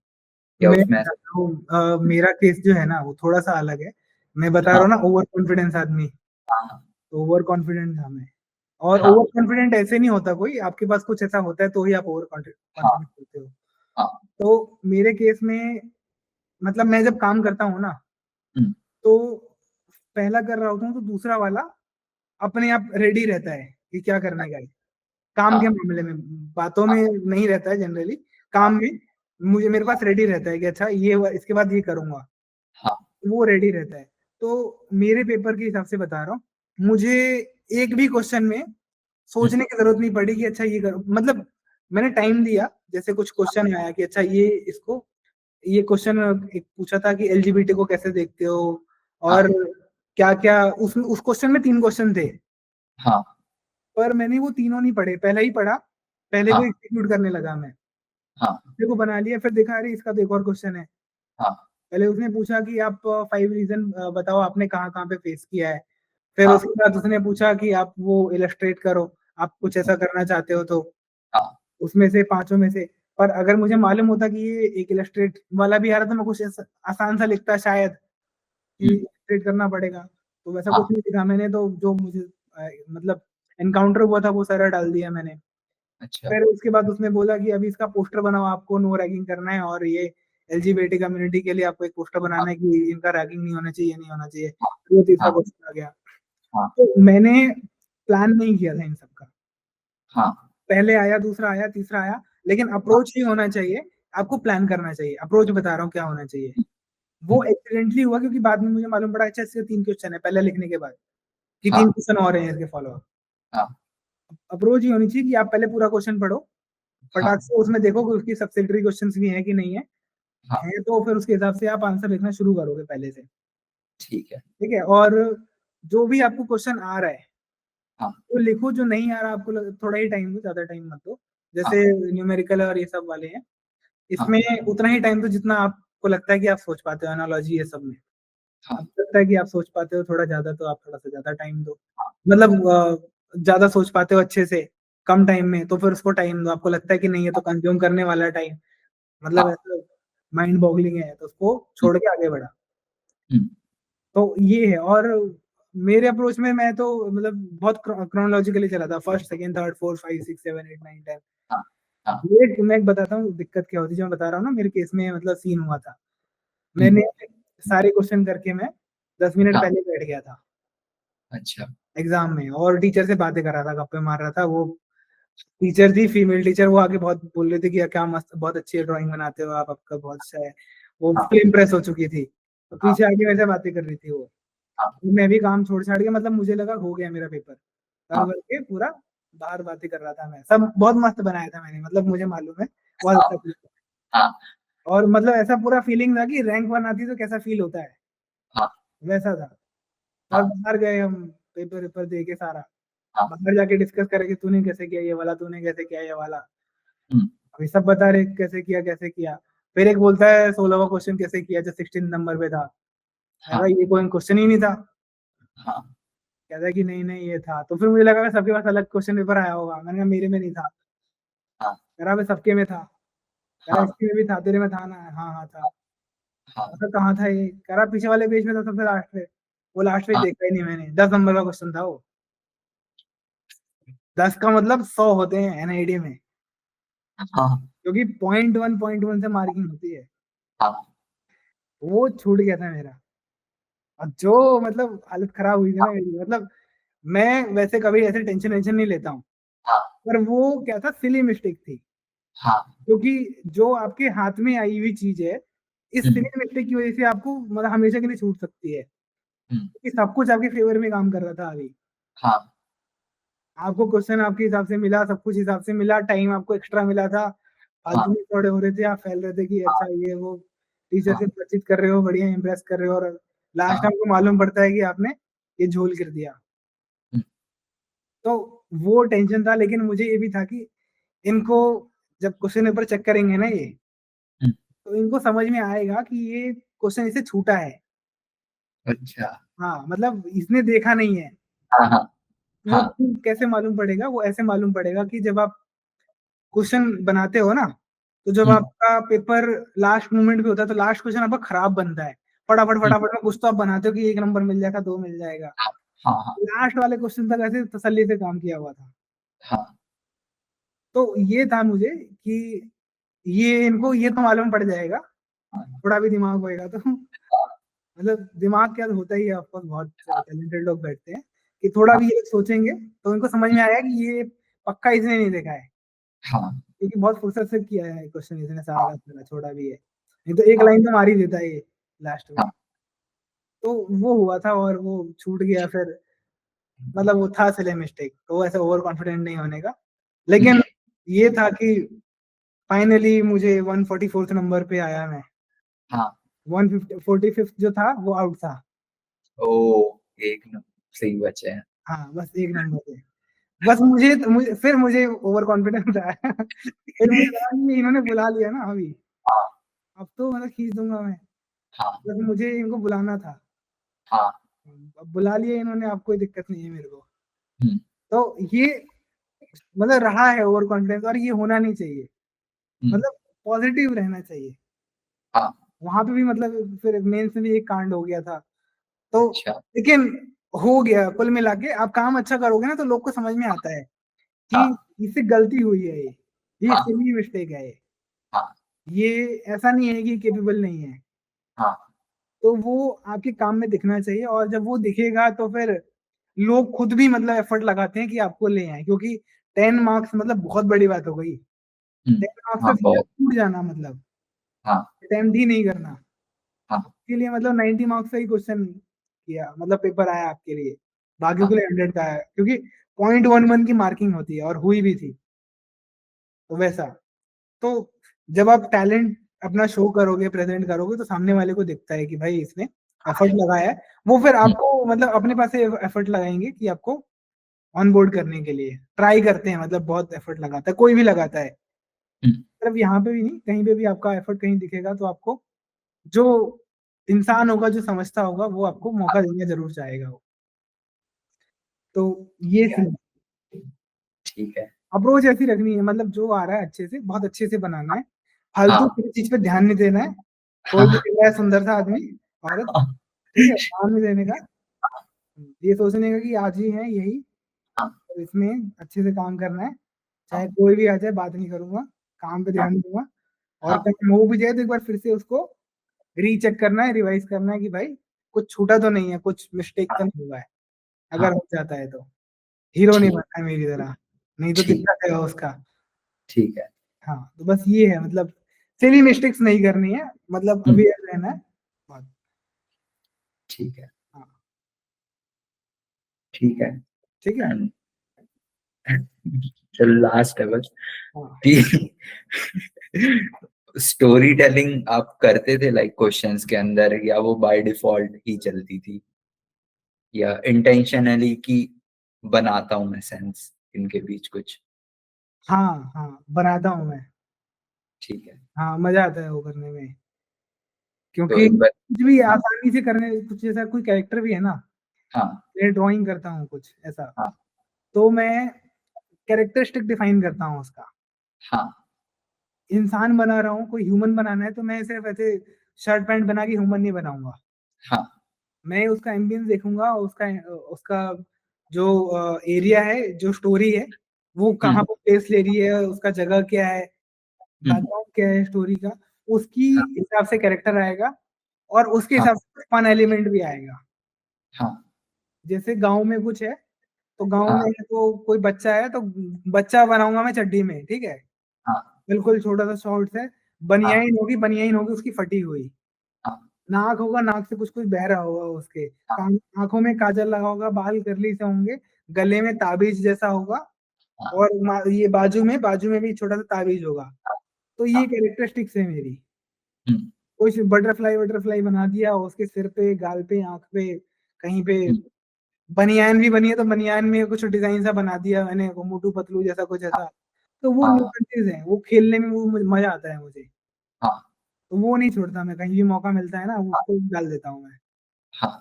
या मैं उसमें बताता हूँ, मेरा केस जो है ना वो थोड़ा सा अलग है। मैं बता रहा हाँ हूँ ना, ओवर कॉन्फिडेंस आदमी, हाँ तो ओवर कॉन्फिडेंट था मैं। और हाँ ओवर कॉन्फिडेंट ऐसे नहीं होता कोई, आपके पास कुछ ऐसा होता है तो ही आप ओवर हाँ कॉन्फिडेंट होते हो। हाँ। तो मेरे केस में, मतलब मैं जब काम करता हूँ ना, हम्म, तो पहला कर रहा होता हूँ तो दूसरा वाला अपने आप रेडी रहता है कि क्या करने का है। काम के हाँ मामले में, बातों में हाँ नहीं रहता है जनरली, हाँ काम में मुझे, मेरे पास रेडी रहता है कि अच्छा ये इसके बाद ये करूँगा, हाँ वो रेडी रहता है। तो मेरे पेपर के हिसाब से बता रहा हूँ, मुझे एक भी क्वेश्चन में हम्म, सोचने की ज़रूरत नहीं पड़ी कि अच्छा ये करो, मतलब मैंने टाइम दिया, जैसे कुछ क्वेश्चन आया कि अच्छा ये क्वेश्चन एक पूछा था कि एलजीबीटी को कैसे देखते हो, हाँ और क्या-क्या, उस क्वेश्चन में 3 क्वेश्चन थे, हाँ पर मैंने वो तीनों नहीं पढ़े, पहला ही पढ़ा, पहले को हाँ एग्जीक्यूट करने लगा मैं। हाँ दूसरे को बना लिया, फिर देखा अरे इसका तो एक और क्वेश्चन है। हाँ पहले उसने पूछा कि आप 5 रीज़न बताओ आपने कहाँ-कहाँ पे फेस किया है। फिर हाँ उसके बाद उसने पूछा कि आप वो इलस्ट्रेट करो, आप कुछ ऐसा करना चाहते हो तो, हाँ उसमें से पाँचों में से। पर अगर मुझे मालूम होता कि ये एक इलस्ट्रेट वाला भी आ रहा था, मैं कुछ ऐसा आसान सा लिखता शायद, कि हम्म, इलस्ट्रेट करना पड़ेगा। तो वैसा कुछ हाँ नहीं लिखा मैंने, तो जो मुझे मतलब एनकाउंटर हुआ था वो सारा डाल दिया मैंने। अच्छा, फिर उसके बाद उसने बोला कि अभी इसका पोस्टर बनाओ, आपको नो रैगिंग करना है, और ये एलजीबीटी कम्युनिटी के लिए आपको एक पोस्टर बनाना हाँ है कि इनका रैगिंग नहीं होना चाहिए, नहीं होना चाहिए। हाँ तो वो तीसरा हाँ क्वेश्चन आ गया। हाँ तो मैंने प्लान नहीं किया था इन सब का। हाँ पहले आया, दूसरा आया, तीसरा आया, लेकिन हाँ अप्रोच ही होना चाहिए, आपको प्लान करना चाहिए। अप्रोच बता रहा हूँ क्या होना चाहिए। वो हम्म, एक्सीडेंटली हुआ क्योंकि बाद में मुझे मालूम पड़ा अच्छा इसके 3 क्वेश्चन है पहले लिखने के बाद, कि 3 हाँ क्वेश्चन और हैं इसके फॉलो अप। हाँ अप्रोच ये होनी चाहिए कि आप पहले पूरा क्वेश्चन पढ़ो, हाँ फटाक से उसमें देखो कि उसकी सब्सिडियरी क्वेश्चंस भी हैं कि नहीं है। हाँ, है तो फिर उसके हिसाब से आप आंसर लिखना शुरू करोगे पहले से, ठीक है, ठीक है? और जो भी आपको क्वेश्चन आ रहा है, हाँ वो लिखो, जो नहीं आ रहा आपको थोड़ा ही टाइम दो, ज़्यादा टाइम मत दो। हाँ जैसे न्यूमेरिकल और ये सब वाले हैं, हाँ इसमें उतना ही टाइम दो जितना आपको लगता है कि आप सोच पाते हो, एनालॉजी ये सब में। हाँ आपको लगता है कि आप सोच पाते हो थोड़ा ज़्यादा, तो आप थोड़ा-सा ज़्यादा टाइम दो। हाँ मतलब ज़्यादा सोच पाते हो अच्छे से, कम टाइम में, तो फिर उसको टाइम दो। आपको लगता है कि नहीं ये तो कंज़्यूम करने वाला है टाइम, मतलब हाँ, ऐसा माइंड बॉगलिंग है, तो उसको हम्म, छोड़ के आगे बढ़ा। हम्म, तो ये है। और मेरे अप्रोच में मैं तो मतलब बहुत क्रोनोलॉजिकली चला था, फर्स्ट, सेकंड, थर्ड, फोर्थ, 5, 6, 7, 8, 9, 10। हाँ हाँ ये मैं एक बताता हूँ दिक्कत क्या होती है, जो मैं बता रहा हूँ ना मेरे केस में मतलब सीन हुआ था। हम्म, मैंने सारे क्वेश्चन करके मैं 10 मिनट हाँ, पहले बैठ गया था अच्छा, एग्ज़ाम में, और टीचर से बातें कर रहा था, गप्पे मार रहा था। वो टीचर थी फीमेल टीचर, वो आगे बहुत बोल रही थी कि क्या मस्त, बहुत अच्छी ड्राइंग बनाते हो आप, आपका बहुत अच्छा है। वो हाँ फुल इम्प्रेस हो चुकी थी। तो हाँ पीछे आके मेरे से बातें कर रही थी वो। हाँ मैं भी काम छोड़-छाड़ के, मतलब मुझे लगा हो गया मेरा पेपर। हाँ कर-वर के पूरा बाहर बातें कर रहा था मैं। सब बहुत मस्त बनाया था मैंने, मतलब मुझे मालूम है, बहुत हाँ अच्छा किया था। हाँ और मतलब ऐसा पूरा फीलिंग था कि रैंक 1 आती तो कैसा फ़ील होता है, हाँ वैसा था। तब हाँ बाहर गए हम, पेपर-वेपर दे के सारा। हाँ, बाहर जाके डिस्कस करें कि तूने कैसे किया ये वाला, तूने कैसे किया ये वाला। हम्म, अभी सब बता रहे कैसे किया, कैसे किया। फिर एक बोलता है 16वाँ क्वेश्चन कैसे किया जो 16 नंबर पे था। मैंने हाँ कहा ये कोई क्वेश्चन ही नहीं था। हाँ कहता है कि नहीं-नहीं ये था। तो फिर मुझे लगा कि सबके पास अलग क्वेश्चन पेपर आया होगा। मैंने कहा मेरे में नहीं था। हाँ कह रहा बे सबके में था। कह रहा हाँ इसके में भी था, तेरे में था ना? हाँ, हाँ था। हाँ, ऐसा कहाँ था ये? कह रहा पीछे वाले पेज में था सबसे लास्ट पे। वो लास्ट पेज हाँ, देखा ही नहीं मैंने, 10 नंबर का क्वेश्चन था वो। 10 का मतलब 100 होते हैं एनआईडी में, हाँ, क्योंकि पॉइंट वन से मार्किंग होती है। हाँ, वो छूट गया था मेरा, और जो मतलब हालत खराब हुई थी ना मेरी, मतलब मैं वैसे कभी ऐसे टेंशन वेंशन नहीं लेता हूँ, हाँ, पर वो क्या था, सिली मिस्टेक थी। हाँ, क्योंकि जो आपके हाथ में आई हुई चीज है, इस हुँ, सिली मिस्टेक की वजह से आपको मतलब हमेशा के लिए छूट सकती है, हुँ, क्योंकि सब कुछ आपके फेवर में काम कर रहा था अभी। हाँ, आपको क्वेश्चन आपके हिसाब से मिला, सब कुछ हिसाब से मिला, टाइम आपको एक्स्ट्रा मिला था, फालतू हाँ, में थोड़े हो रहे थे, आप फैल रहे थे कि अच्छा ये वो, टीचर हाँ, से बातचीत कर रहे हो, बढ़िया इम्प्रेस कर रहे हो, और लास्ट हाँ, में आपको मालूम पड़ता है कि आपने ये झोल कर दिया। हुँ, तो वो टेंशन था, लेकिन मुझे ये भी था कि इनको जब क्वेश्चन पेपर चेक करेंगे ना ये, हुँ, तो इनको समझ में आएगा कि ये क्वेश्चन इसे छूटा है। अच्छा, हाँ, मतलब इसने देखा नहीं है। हाँ, हाँ, वो हाँ, कैसे मालूम पड़ेगा? वो ऐसे मालूम पड़ेगा कि जब आप क्वेश्चन बनाते हो ना, तो जब हुँ, आपका पेपर लास्ट मोमेंट पे होता है, तो लास्ट क्वेश्चन आपका खराब बनता है। फटाफट, हुँ, फटाफट में कुछ तो आप बनाते हो कि 1 नंबर मिल जाएगा, 2 मिल जाएगा। हाँ, हाँ, हाँ, लास्ट वाले क्वेश्चन तक ऐसे तसल्ली से काम किया हुआ था। हाँ, तो ये था मुझे कि ये इनको ये तो मालूम पड़ जाएगा, थोड़ा भी दिमाग होएगा तो। मतलब दिमाग क्या होता ही है, ऑफ कोर्स बहुत टैलेंटेड लोग बैठते हैं, कि थोड़ा भी ये सोचेंगे तो इनको समझ में आएगा कि ये पक्का इसने नहीं देखा है, हाँ, क्योंकि बहुत फुर्सत से किया है क्वेश्चन इसने सारा हाँ, का सारा, छोड़ा भी है। नहीं तो एक हाँ, लाइन तो मार ही देता है ये लास्ट में। हाँ, तो वो हुआ था और वो छूट गया फिर, मतलब वो था सिली मिस्टेक, तो ऐसे ओवर कॉन्फिडेंट नहीं होने का। हुँ, लेकिन ये था कि फाइनली मुझे 144th नंबर पे आया मैं। हाँ, 150 45th जो था वो आउट था। ओह! एक न सही बचे हैं। हाँ, बस 1 नंबर पे। बस मुझे ओवर कॉन्फिडेंस आया। फिर मुझे लगा कि इन्होंने बुला लिया ना अभी, हाँ, अब तो मतलब खींच दूँगा मैं। हाँ, बस मुझे इनको बुलाना था। हाँ, अब बुला लिया इन्होंने, अब कोई दिक्कत नहीं है मेरे को। हुँ, तो ये मतलब रहा है ओवर कॉन्फिडेंस, और ये होना नहीं चाहिए। हुँ, मतलब पॉज़िटिव रहना चाहिए। हाँ, वहाँ पे भी मतलब फिर मेंस में भी एक कांड हो गया था। तो अच्छा, लेकिन हो गया कुल मिला के, आप काम अच्छा करोगे ना तो लोग को समझ में आता है कि हाँ, इससे गलती हुई है ये हाँ, सिली मिस्टेक है ये। हाँ, ये ऐसा नहीं है कि कैपेबल नहीं है। हाँ, तो वो आपके काम में दिखना चाहिए, और जब वो दिखेगा तो फिर लोग खुद भी मतलब एफर्ट लगाते हैं कि आपको ले आएँ, क्योंकि 10 मार्क्स मतलब बहुत बड़ी बात हो गई। हुँ, 10 मार्क्स हाँ, से सीधा बहुत, छूट जाना मतलब हाँ, अटेम्प्ट ही नहीं करना। हाँ, आपके लिए मतलब 90 मार्क्स का ही क्वेश्चन किया, मतलब पेपर आया आपके लिए। बाकियों हाँ, के लिए 100 का आया, क्योंकि 0.11 की मार्किंग होती है और हुई भी थी, तो वैसा। तो जब आप टैलेंट अपना शो करोगे, प्रेज़ेंट करोगे, तो सामने वाले को दिखता है कि भाई इसने एफर्ट लगाया है। वो फिर हुँ, आपको मतलब अपने पास से एफर्ट लगाएँगे कि आपको ऑन बोर्ड करने के लिए। ट्राई करते हैं, मतलब बहुत एफर्ट लगाता है, कोई भी लगाता है। हुँ, सिर्फ यहाँ पे भी नहीं, कहीं पे भी आपका एफर्ट कहीं दिखेगा तो आपको जो इंसान होगा, जो समझता होगा, वो आपको मौका देना ज़रूर चाहेगा वो। तो ये सीन ठीक है, अप्रोच ऐसी रखनी है, मतलब जो आ रहा है अच्छे से, बहुत अच्छे से बनाना है। फालतू हाँ, किसी चीज़ पे ध्यान नहीं देना है। कोई भी हाँ, मिल रहा है सुंदर सा आदमी, औरत, हाँ, ठीक है? ध्यान नहीं देने का। ये सोचने का कि आज ही है यही, हाँ, और इसमें अच्छे से काम करना है। हाँ, चाहे कोई भी आ जाए, बात नहीं करूँगा, काम पे हाँ, ध्यान दूँगा, और हाँ, कहीं हो भी जाए तो एक बार फिर से उसको रीचेक करना है, रिवाइज़ करना है कि भाई कुछ छूटा तो नहीं है, कुछ मिस्टेक तो नहीं हुआ है। हाँ, अगर हो जाता है तो। हीरो नहीं ठीक, बनना है मेरी तरह, नहीं तो ठीक, दिक्कत है उसका। ठीक है, हाँ, तो बस ये है, मतलब सिली मिस्टेक्स नहीं करनी है, मतलब हुँ, अवेयर रहना है। बस, ठीक है, हाँ, ठीक है ठीक है? एंड चलो लास्ट है बस हाँ। कि स्टोरी टेलिंग आप करते थे लाइक क्वेश्चंस के अंदर या वो बाय डिफॉल्ट ही चलती थी या इंटेंशनली कि बनाता हूँ मैं सेंस इनके बीच कुछ? हाँ, हाँ, बनाता हूँ मैं। ठीक है, हाँ, मज़ा आता है वो करने में, तो क्योंकि एक बार कुछ भी हाँ, आसानी से करने, कुछ ऐसा कोई कैरेक्टर भी है ना, हाँ, मैं ड्राइंग करता हूँ कुछ ऐसा, हाँ, तो मैं कैरेक्टरिस्टिक डिफाइन करता हूँ उसका। हाँ, इंसान बना रहा हूँ, कोई ह्यूमन बनाना है, तो मैं सिर्फ़ ऐसे शर्ट पैंट बना के ह्यूमन नहीं बनाऊँगा। हाँ। मैं उसका एम्बियंस देखूँगा, उसका जो एरिया है, जो स्टोरी है, वो हुँ, कहाँ पे प्लेस ले रही है, उसका जगह क्या है, हुँ, बैकग्राउंड क्या है स्टोरी का, उसकी हाँ, हिसाब से कैरेक्टर आएगा और उसके हाँ, हिसाब से फन एलिमेंट भी आएगा। हाँ, जैसे गाँव में कुछ है, तो गाँव हाँ, में तो कोई बच्चा है, तो बच्चा बनाऊँगा मैं चड्डी में, ठीक है? हाँ, बिल्कुल छोटा-सा शॉर्ट्स है, हाँ, बनियाइन होगी उसकी फटी हुई। हाँ, नाक होगा, नाक से कुछ-कुछ बह रहा होगा उसके, हाँ, आँखों में काजल लगा होगा, बाल कर्ली से होंगे, गले में ताबीज़ जैसा होगा हाँ, और ये बाजू में भी छोटा-सा ताबीज़ होगा। तो ये हाँ, कैरेक्टरिस्टिक्स है मेरी। हुँ, कुछ बटरफ्लाई बना दिया, उसके सिर पे, गाल पे, आँख पे, कहीं पे हुँ, बनियान भी बनी है, तो बनियान में कुछ डिज़ाइन सा बना दिया मैंने, वो मोटू पतलू जैसा कुछ ऐसा। तो वो हाँ, न्यूएंसेस हैं, वो खेलने में वो मज़ा आता है मुझे। हाँ, तो वो नहीं छोड़ता मैं, कहीं भी मौका मिलता है ना, उसको डाल देता हूँ मैं। हाँ,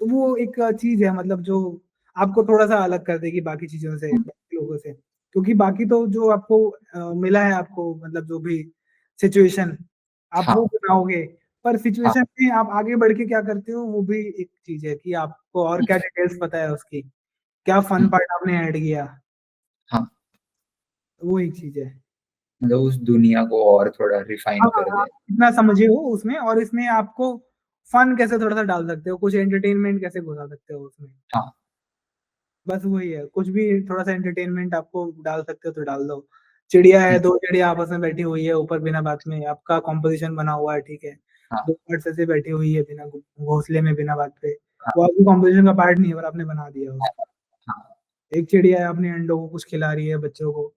तो वो एक चीज़ है मतलब जो आपको थोड़ा-सा अलग कर देगी बाकी चीज़ों से, हुँ, बाकी लोगों से। क्योंकि बाकी तो जो आपको मिला है आपको मतलब जो भी सिचुएशन, आप हाँ, वो बनाओगे, पर हाँ, सिचुएशन में आप आगे बढ़ के क्या करते हो, वो भी एक चीज़ है कि आपको और हुँ, क्या डिटेल्स पता है उसकी, क्या फन हुँ, पार्ट आपने ऐड किया, हाँ, वो एक चीज़ है। मतलब उस दुनिया को और थोड़ा रिफ़ाइन हाँ, कर आप दें। कितना समझे हो उसमें और इसमें आपको फन कैसे थोड़ा-सा डाल सकते हो, कुछ एंटरटेनमेंट कैसे घुसा सकते हो उसमें। हाँ, बस वही है, कुछ भी थोड़ा-सा एंटरटेनमेंट आपको डाल सकते हो तो डाल दो। चिड़िया है, हुँ, 2 चिड़िया आपस में बैठी हुई है ऊपर बिना बात में, आपका कॉम्पोज़िशन बना हुआ है, ठीक है। हाँ, 2 बर्ड्स ऐसे बैठी हुई है बिना घोंसले में, बिना बात पे। हाँ, वो आपके कॉम्पोज़िशन का पार्ट नहीं है, पर आपने बना दिया उसको। हाँ, एक चिड़िया है, अपने अंडों को कुछ खिला रही है बच्चों को,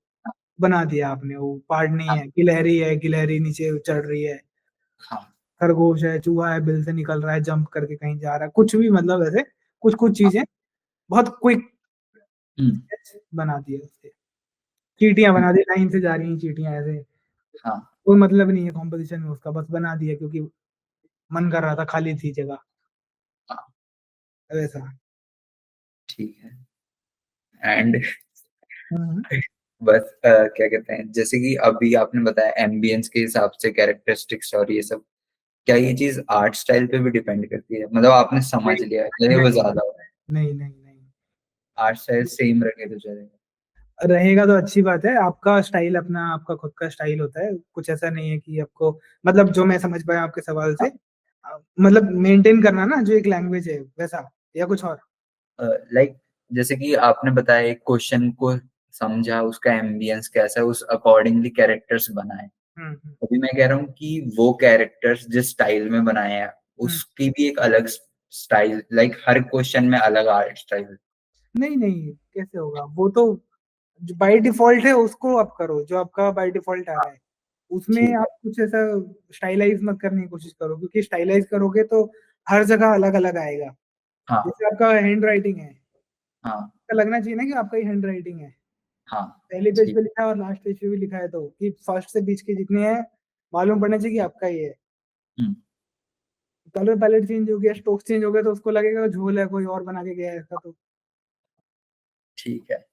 बना दिया आपने, वो पार्ट नहीं हाँ, है। गिलहरी नीचे चढ़ रही है, हाँ, खरगोश है, चूहा है, बिल से निकल रहा है, जंप करके कहीं जा रहा है, कुछ भी मतलब ऐसे कुछ-कुछ हाँ, चीज़ें बहुत क्विक हुँ, स्केच बना दिए उसके। चींटियाँ हुँ, बना दी, लाइन से जा रही हैं चींटियाँ ऐसे, हाँ, कोई मतलब नहीं है कॉम्पोज़िशन में उसका, बस बना दिया क्योंकि मन कर रहा था, खाली थी जगह, हाँ, वैसा। ठीक है एंड हुँ, हुँ। बस क्या कहते हैं, जैसे कि अभी आपने बताया एम्बियंस के हिसाब से कैरेक्टरिस्टिक्स और ये सब, क्या ये चीज़ आर्ट स्टाइल पे भी डिपेंड करती है? मतलब आपने समझ नहीं, लिया, चाहे वो नहीं, ज़्यादा हो, नहीं, नहीं, नहीं। आर्ट स्टाइल सेम रखे तो चलेगा। रहेगा तो अच्छी बात है, आपका स्टाइल अपना आपका खुद का स्टाइल होता है, कुछ ऐसा नहीं है कि आपको मतलब जो मैं समझ पाया आपके सवाल से मतलब मेंटेन करना ना जो एक लैंग्वेज है वैसा या कुछ और? लाइक जैसे कि आपने बताया एक क्वेश्चन को समझा, उसका एम्बियंस कैसा है, उस अकॉर्डिंगली कैरेक्टर्स बनाए। हुँ, हुँ, अभी मैं कह रहा हूँ कि वो कैरेक्टर्स जिस स्टाइल में बनाए हैं, हुँ। उसकी भी एक अलग स्टाइल, लाइक हर क्वेश्चन में अलग आर्ट स्टाइल। नहीं, नहीं, कैसे होगा? वो तो जो बाय डिफ़ॉल्ट है उसको आप करो, जो आपका बाय डिफ़ॉल्ट आ हाँ, रहा है। उसमें ठीक आप है। कुछ ऐसा स्टाइलाइज़ मत करने की कोशिश करो क्योंकि स्टाइलाइज़ करोगे तो हर जगह अलग-अलग आएगा। हाँ, जैसे आपका हैंडराइटिंग है, हाँ, आपका लगना चाहिए ना कि आपका ही हैंडराइटिंग है। हाँ, पहले पेज ठीक। पे लिखा है और लास्ट पेज पे भी लिखा है तो कि फर्स्ट से बीच के जितने हैं, मालूम पड़ना चाहिए कि आपका ही है। हुँ, कलर पैलेट चेंज हो गया, स्ट्रोक्स चेंज हो गया तो उसको लगेगा झोल है, कोई और बना के गया है इसका तो। ठीक है,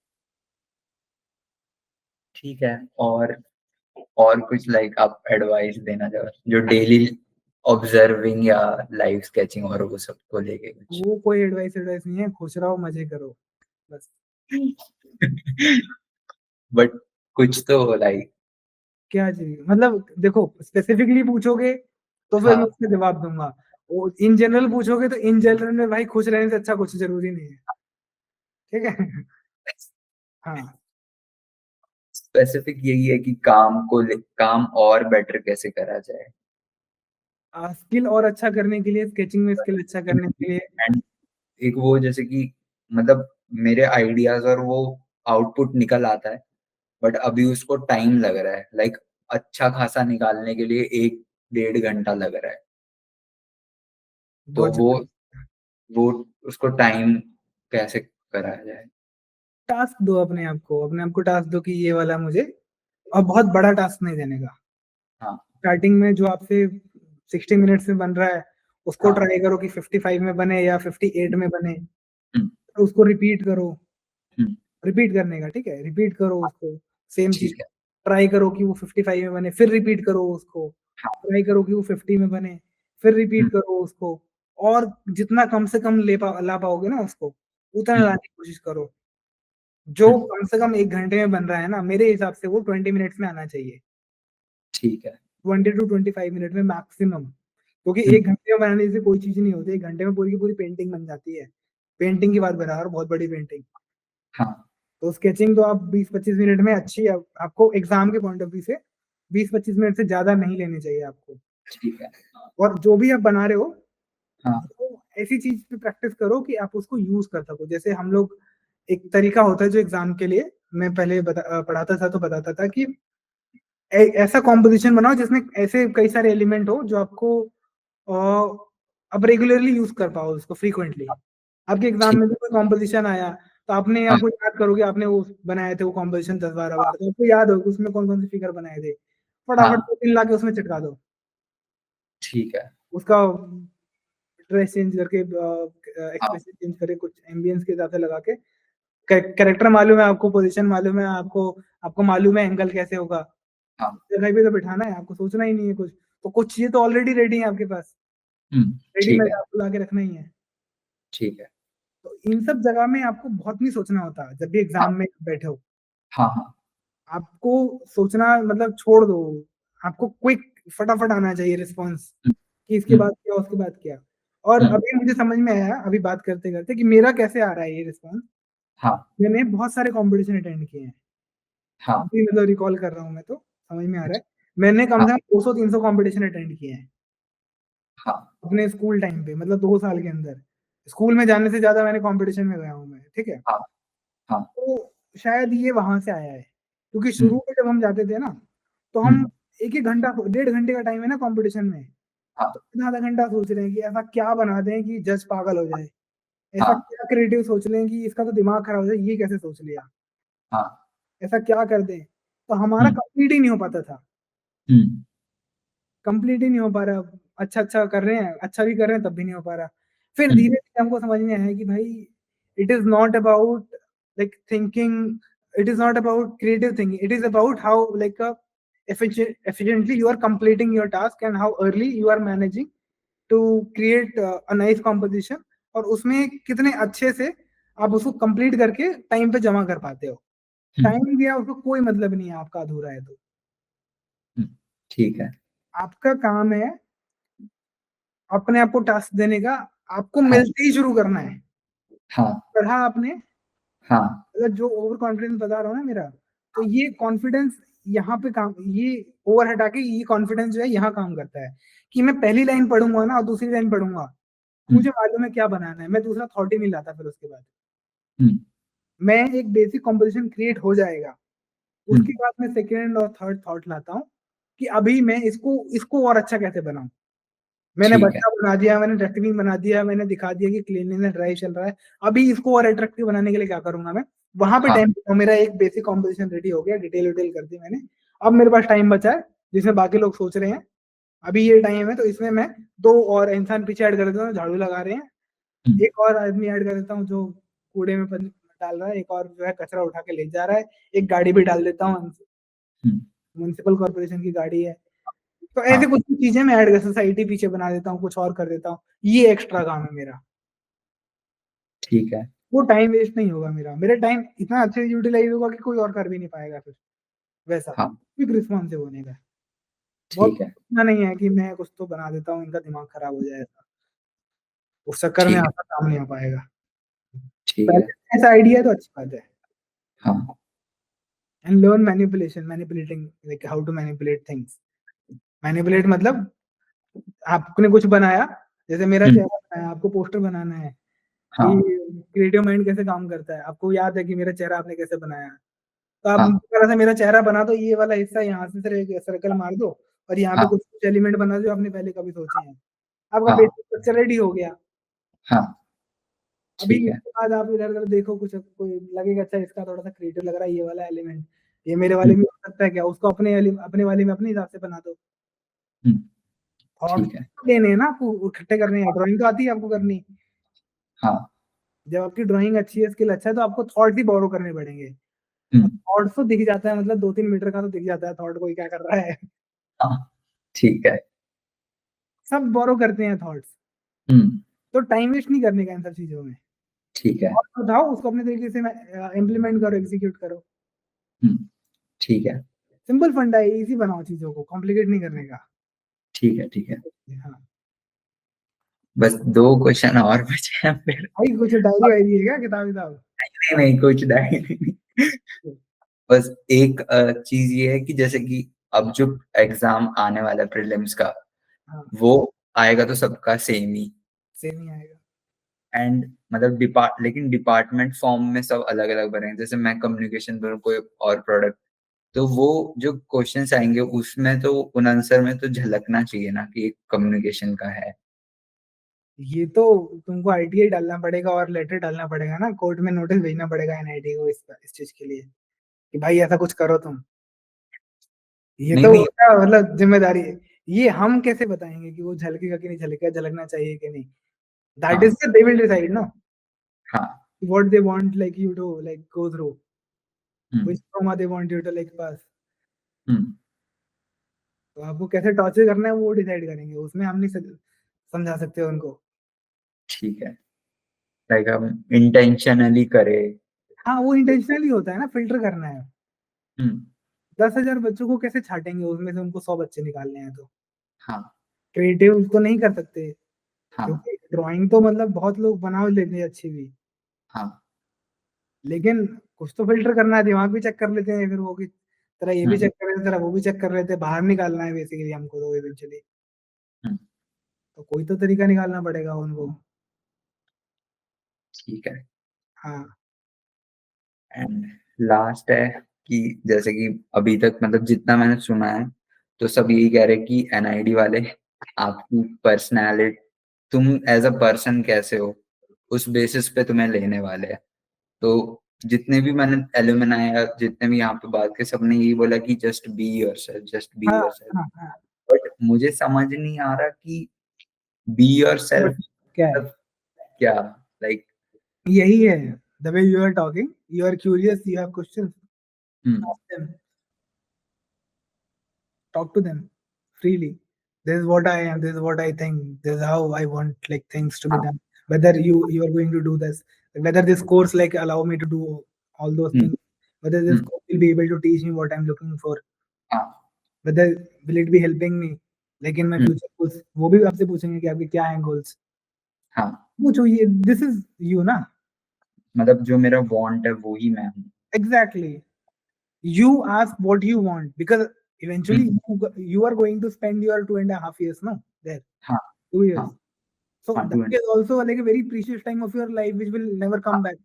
ठीक है। और कुछ लाइक आप एडवाइस देना चाहो, जो डेली ऑब्जर्विंग या लाइव स्केचिंग और वो सब को लेके कुछ? वो कोई एडवाइस नहीं है, खुश रहो, मज़े करो, बस। बट कुछ तो लाइक क्या चाहिए? मतलब देखो स्पेसिफिकली पूछोगे, तो फिर मैं हाँ, उसका जवाब दूँगा। वो इन जनरल पूछोगे तो इन जनरल में भाई खुश रहने से अच्छा कुछ ज़रूरी नहीं है। ठीक है? हाँ, स्पेसिफिक यही है कि काम और बेटर कैसे करा जाए। स्किल और अच्छा करने के लिए स्केचिंग में स्किल अच्छा करने के लिए एंड एक वो जैसे कि मतलब मेरे आइडियाज़ और वो आउटपुट निकल आता है, बट अभी उसको टाइम लग रहा है, लाइक अच्छा खासा निकालने के लिए 1 डेढ़ घंटा लग रहा है। तो बहुत ज़्यादा वो उसको टाइम कैसे करा जाए? अपने आप को टास्क दो कि ये वाला मुझे और बहुत बड़ा टास्क नहीं देने का। हाँ, स्टार्टिंग में जो आपसे 60 मिनट्स में बन रहा है, उसको हाँ, ट्राई करो कि 55 में बने या 58 में बने। हुँ, तो उसको रिपीट करो, हुँ, रिपीट करने का, ठीक है? रिपीट करो उसको, सेम चीज़ ठीक है, ट्राई करो कि वो 55 में बने, फिर रिपीट करो उसको। हाँ, ट्राई करो कि वो 50 में बने, फिर रिपीट हुँ, करो उसको और जितना कम से कम ला पाओगे ना उसको, उतना हुँ, लाने की कोशिश करो। जो हुँ, कम से कम 1 घंटे में बन रहा है ना, मेरे हिसाब से वो 20 मिनट्स में आना चाहिए। ठीक है। 20 टू 25 मिनट में मैक्सिमम। क्योंकि हुँ, 1 घंटे में बनाने से कोई चीज़ नहीं होती, 1 घंटे में पूरी की पूरी पेंटिंग बन जाती है। पेंटिंग की बात बता रहा हूँ, बहुत बड़ी पेंटिंग। हाँ, तो स्केचिंग तो आप 20-25 मिनट में अच्छी आपको एग्ज़ाम के पॉइंट ऑफ व्यू से 20-25 मिनट से ज़्यादा नहीं लेने चाहिए आपको। ठीक है। और जो भी आप बना रहे हो, हाँ, तो ऐसी चीज़ पे प्रैक्टिस करो कि आप उसको यूज़ कर सको। जैसे हम लोग एक तरीका होता है जो एग्ज़ाम के लिए मैं पहले पढ़ाता था तो बताता था कि ऐसा कॉम्पोज़िशन बनाओ जिसमें ऐसे कई सारे एलिमेंट हो जो आपको आप रेगुलरली यूज़ कर पाओ उसको फ्रीक्वेंटली। आपके एग्ज़ाम ठीक में भी कोई कॉम्पोज़िशन आया, तो हाँ, आपको याद करोगे आपने वो बनाए थे वो कॉम्पोज़िशन 10-12 बार, तो आपको याद होगा उसमें कौन-कौन से फिगर बनाए थे। हाँ, फटाफट 2-3 लाके उसमें चिपका दो। ठीक है। उसका ड्रेस चेंज करके हाँ, एक्सप्रेशन चेंज करके कुछ एम्बियंस के हिसाब से लगा के कैरेक्टर मालूम है आपको, पोज़ीशन मालूम है आपको, आपको मालूम है एंगल कैसे होगा। हाँ, जगह पे तो बिठाना है, आपको सोचना ही नहीं है कुछ। तो कुछ चीज़ें तो ऑलरेडी रेडी हैं आपके पास, हुँ, ठीक रेडीमेड है, आपको लाके रखना ही है। ठीक है। तो इन सब जगह में आपको बहुत नहीं सोचना होता, जब भी हाँ, एग्ज़ाम में बैठे हो। हाँ, हाँ, आपको सोचना मतलब छोड़ दो, आपको क्विक फटाफट आना चाहिए रिस्पॉन्स हुँ, कि इसके हुँ, बाद क्या, उसके बाद क्या। और हुँ, अभी मुझे समझ में आया, अभी बात करते-करते कि मेरा कैसे आ रहा है ये रिस्पॉन्स। हाँ, मैंने बहुत सारे कॉम्पिटिशन अटेंड किए हैं। हाँ, अभी मतलब रिकॉल कर रहा हूँ मैं तो, समझ में आ रहा है। अच्छा, मैंने कम हाँ, से कम 200-300 कॉम्पिटिशन अटेंड किए हैं, हाँ, अपने स्कूल टाइम पे मतलब 2 साल के अंदर। स्कूल में जाने से ज़्यादा मैंने कॉम्पिटिशन में गया हूँ मैं, ठीक है? हाँ, हाँ, तो शायद ये वहाँ से आया है, क्योंकि हुँ, शुरू में जब हम जाते थे ना, तो हुँ, हम 1-1 घंटा 1.5 घंटे का टाइम है ना कॉम्पिटिशन में, हाँ, तो आधा घंटा सोच रहे हैं कि ऐसा क्या बना दें कि जज पागल हो जाए? ऐसा हाँ, क्या क्रिएटिव सोच लें कि इसका तो दिमाग खराब हो जाए, ये कैसे सोच लिया? हाँ, ऐसा क्या कर दें? तो हमारा हुँ, कंप्लीट ही नहीं हो पाता था। हुँ, कंप्लीट ही नहीं हो पा रहा। अच्छा-अच्छा कर रहे हैं, अच्छा भी कर रहे हैं तब भी नहीं हो पा रहा। फिर हुँ, धीरे-धीरे हमको समझ में आया कि भाई it is not about like thinking, it is not about creative thinking, it is about how like efficiently you are completing your task and how early you are managing to create a nice composition और उसमें कितने अच्छे से आप उसको complete करके time पे जमा कर पाते हो। हुँ, टाइम गया उसको कोई मतलब नहीं है आपका अधूरा है तो। हुँ, ठीक है। आपका काम है अपने आप को टास्क देने का, आपको हाँ, मिलते ही शुरू करना है। हाँ, पढ़ा आपने, हाँ, मतलब जो ओवर कॉन्फिडेंस बता रहा हूँ ना मेरा, तो ये कॉन्फिडेंस यहाँ पे काम ये ओवर हटा के ये कॉन्फिडेंस जो है यहाँ काम करता है, कि मैं पहली लाइन पढ़ूँगा ना और दूसरी लाइन पढ़ूँगा, तो हुँ, मुझे मालूम है क्या बनाना है, मैं दूसरा थॉट ही नहीं लाता फिर उसके बाद। हुँ, मैं एक बेसिक कंपोज़िशन क्रिएट हो जाएगा, हुँ, उसके बाद मैं सेकंड और थर्ड थॉट लाता हूँ, कि अभी मैं इसको इसको और अच्छा कैसे बनाऊँ? मैंने ठीक है। बच्चा बना दिया, मैंने डस्टबिन बना दिया, मैंने दिखा दिया कि क्लीनलीनेस ड्राइव चल रहा है। अभी इसको और अट्रैक्टिव बनाने के लिए क्या करूँगा मैं? वहाँ पे हाँ, टाइम मेरा एक बेसिक कॉम्पोज़िशन रेडी हो गया, डिटेल-विटेल कर दी मैंने। अब मेरे पास टाइम बचा है, जिसमें बाकी लोग सोच रहे हैं, अभी ये टाइम है तो इसमें मैं 2 और इंसान पीछे ऐड कर देता हूँ, झाड़ू लगा रहे हैं। हुँ, एक और आदमी ऐड कर देता हूँ जो कूड़े में डाल रहा है, एक और जो है कचरा उठा के ले जा रहा है, एक गाड़ी भी डाल देता हूँ, हुँ, म्युनिसिपल कॉर्पोरेशन की गाड़ी है। तो हाँ, ऐसे कुछ चीज़ें मैं ऐड कर सोसाइटी पीछे बना देता हूँ, कुछ और कर देता हूँ। ये एक्स्ट्रा काम है मेरा। ठीक है। वो टाइम वेस्ट नहीं होगा मेरा। मेरा टाइम इतना अच्छे से यूटिलाइज़ होगा कि कोई और कर भी नहीं पाएगा फिर, वैसा। हाँ, क्विक रिस्पॉन्सिव होने का। बहुत ठीक है, इतना नहीं है कि मैं कुछ तो बना देता हूँ, इनका दिमाग खराब हो जाए ऐसा। उस चक्कर में ठीक है, आपका काम नहीं हो पाएगा। ठीक है। पहले से ऐसा आइडिया है तो अच्छी बात है। हाँ, and learn manipulating like how to manipulate things. Manipulate मतलब आपने कुछ बनाया, जैसे मेरा हुँ, चेहरा बनाया, आपको पोस्टर बनाना है कि हाँ, क्रिएटिव माइंड कैसे काम करता है। आपको याद है कि मेरा चेहरा आपने कैसे बनाया। तो आप हाँ, थोड़ा-सा मेरा चेहरा बना दो, ये वाला हिस्सा यहाँ से सिर्फ एक सर्कल मार दो और यहाँ पे हाँ, कुछ-कुछ एलिमेंट बना दो जो आपने पहले कभी सोचे हैं। आपका हाँ, बेसिक स्ट्रक्चर रेडी हो गया। हाँ, अभी ठीक है। इसके बाद आप इधर-उधर देखो कुछ कोई लगेगा अच्छा इसका थोड़ा-सा क्रिएटिव लग रहा है ये वाला एलिमेंट, ये मेरे हुँ, वाले में हो सकता है क्या? उसको अपने वाले में अपने हिसाब से बना दो। हुँ, थॉट्स ठीक है। लेने हैं ना आपको इकट्ठे करने हैं, ड्राइंग तो आती है आपको करनी। हाँ, जब आपकी ड्राइंग अच्छी है, स्किल अच्छा है तो आपको थॉट्स ही बोरो करने पड़ेंगे। हुँ, और थॉट्स तो दिख जाता है मतलब 2-3 मीटर का तो दिख जाता है थॉट कोई क्या कर रहा है। हाँ, ठीक है। सब बोरो करते हैं थॉट्स, हम्म। तो टाइम वेस्ट नहीं करने का इन सब चीजों में। ठीक है। थॉट्स उठाओ, उसको अपने तरीके से इम्प्लीमेंट करो, एग्जीक्यूट करो। हम्म। ठीक है। सिंपल फंडा है, इजी बनाओ चीजों को, कॉम्प्लिकेट नहीं करने का। ठीक है। ठीक है। हाँ बस 2 क्वेश्चन और बचे हैं फिर। भाई, कुछ डायरी वायरी है क्या, किताब किताब? नहीं, नहीं, कुछ डायरी नहीं। बस एक चीज़ ये है कि जैसे कि अब जो एग्ज़ाम आने वाला है प्रीलिम्स का, हाँ वो आएगा तो सबका सेम ही। सेम ही आएगा। एंड मतलब लेकिन डिपार्टमेंट फॉर्म में सब अलग-अलग भरेंगे। जैसे मैं कम्युनिकेशन भरूँ, कोई और प्रोडक्ट, तो वो जो क्वेश्चन्स आएँगे उसमें तो उन आंसर में तो झलकना चाहिए ना कि ये कम्युनिकेशन का है। ये तो तुमको आईटीआई डालना पड़ेगा और लेटर डालना पड़ेगा ना, कोर्ट में नोटिस भेजना पड़ेगा एनआईटी को इस चीज के लिए, कि भाई ऐसा कुछ करो तुम। ये नहीं, तो नहीं। उनका मतलब जिम्मेदारी है। ये हम कैसे बताएंगे कि वो झलकेगा कि नहीं झलकेगा, झलकना चाहिए कि नहीं? दैट हाँ, is they will decide no हाँ। what they want like you to like go through, hmm, which trauma they want you to like pass। हुँ। तो आपको कैसे टॉर्चर करना है वो डिसाइड करेंगे, उसमें हम नहीं समझा सकते उनको। ठीक है। लाइक हम इंटेंशनली करें। हाँ वो इंटेंशनली होता है ना, फिल्टर करना है। हुँ। 10,000 बच्चों को कैसे छाटेंगे, उसमें से उनको 100 बच्चे निकालने हैं तो हाँ, क्रिएटिव तो नहीं कर सकते, हाँ, क्योंकि ड्राइंग तो मतलब बहुत लोग बना लेते हैं अच्छी भी, हाँ। लेकिन कुछ तो फिल्टर करना है, दिमाग भी चेक कर लेते हैं फिर वो कि तेरा ये भी हुँ, चेक कर लेते, तेरा वो भी चेक कर लेते, बाहर निकालना है बेसिकली हमको तो इवेंचुअली। हुँ। तो कोई तो तरीका निकालना पड़ेगा उनको। ठीक है। हाँ एंड लास्ट है कि जैसे कि अभी तक मतलब जितना मैंने सुना है, तो सब यही कह रहे हैं कि एनआईडी वाले आपकी पर्सनैलिटी, तुम एज़ अ पर्सन कैसे हो, उस बेसिस पे तुम्हें लेने वाले हैं। तो जितने भी मैंने एलुमनाई या जितने भी यहाँ पे बात किए, सबने यही बोला कि just be yourself, just be हाँ योरसेल्फ। हाँ हाँ। बट मुझे समझ नहीं आ रहा कि बी योरसेल्फ बट क्या है, मतलब क्या? लाइक यही है, the way you are talking, you are curious, you have questions, hmm, ask them, talk to them freely. This is what I am, this is what I think, this is how I want like things to be हाँ, done. Whether you are going to do this, whether this course like allow me to do all those hmm, things, whether this hmm, course will be able to teach me what I'm looking for, हाँ, whether will it be helping me like in my hmm, future goals, वो भी आपसे पूछेंगे कि आपके क्या हैं goals। हाँ। पूछो, ये दिस इज यू ना। मतलब जो मेरा वांट है वो ही मैं हूँ। Exactly. You ask what you want because hmm, eventually you are going to spend your 2.5 years no there, हाँ, 2 years. हाँ, So हाँ, that 2 is also like a very precious time of your life which will never हाँ, come back.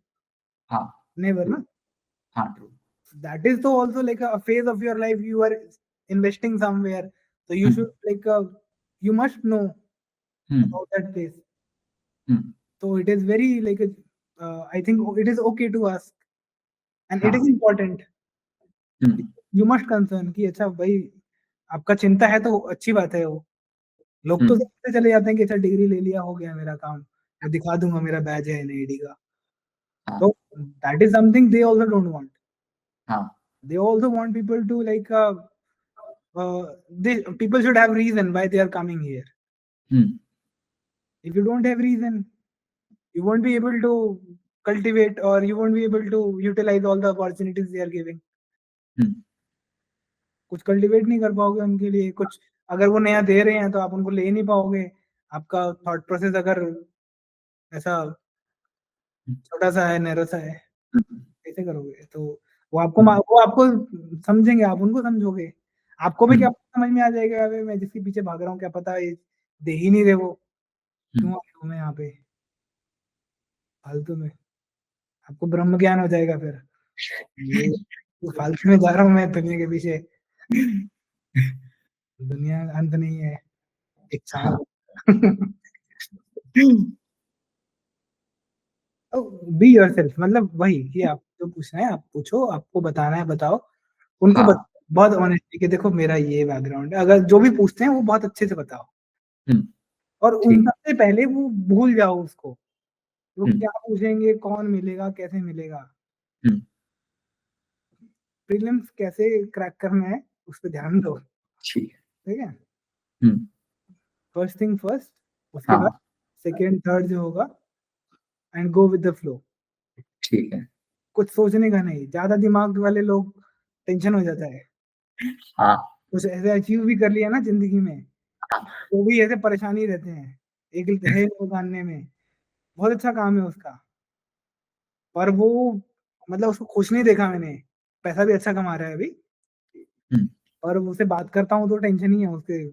हाँ, Never, true, no? हाँ, true. That is so also like a phase of your life you are investing somewhere. So you hmm, should like you must know hmm, about that phase. Hmm, So it is very like I think it is okay to ask and it is हाँ, important. Hmm, You must concern कि अच्छा भाई आपका चिंता है तो अच्छी बात है वो। लोग हुँ, तो समझते चले जाते हैं कि अच्छा डिग्री ले लिया हो गया मेरा काम, मैं दिखा दूँगा मेरा बैज है एनआईडी का। हाँ, So that is something they also don't want. हाँ, They also want people to like they people should have reason why they are coming here. Hmm, If you don't have reason, you won't be able to cultivate or you won't be able to utilize all the opportunities they are giving. हुँ, कुछ cultivate नहीं कर पाओगे उनके लिए, कुछ अगर वो नया दे रहे हैं तो आप उनको ले नहीं पाओगे। आपका थॉट प्रोसेस अगर ऐसा छोटा-सा है, नैरो सा है, हुँ, कैसे करोगे? तो हुँ, वो आपको समझेंगे, आप उनको समझोगे। आपको भी हुँ, क्या समझ में आ जाएगा, अबे मैं जिसके पीछे भाग रहा हूँ क्या पता ये दे ही नहीं रहे वो, हुँ, क्यों आया हूँ मैं यहाँ पे फालतू में। आपको ब्रह्म ज्ञान हो जाएगा फिर। ये फालतू में जा रहा हूँ मैं दुनिया के पीछे, दुनिया अंत नहीं है, एक हाँ, सांप। तो बी योरसेल्फ मतलब वही कि आप जो पूछना है आप पूछो, आपको बताना है बताओ। उनको हाँ, बहुत ऑनेस्टली कि देखो मेरा ये बैकग्राउंड है, अगर जो भी पूछते हैं वो बहुत अच्छे से बताओ हुँ, और उन ठीक, सबसे पहले वो भूल जाओ उसको, वो हुँ, क्या पूछेंगे, कौन मिलेगा, कैसे मिलेगा। हुँ, प्रीलिम्स कैसे क्रैक करना है, उस पे ध्यान दो, ठीक है। ठीक है? फर्स्ट थिंग फर्स्ट, उसके बाद हाँ, सेकंड थर्ड जो होगा, and go with the flow. ठीक है। कुछ सोचने का नहीं, ज्यादा दिमाग वाले लोग टेंशन हो जाता है। हाँ, कुछ ऐसे अचीव भी कर लिया ना जिंदगी में, तो भी ऐसे परेशानी रहते हैं एक है जानने में। बहुत अच्छा काम है उसका, पर वो मतलब उसको खुश नहीं देखा मैंने। पैसा भी अच्छा कमा रहा है अभी, हुँ, और उससे बात करता हूँ तो टेंशन ही है उसके।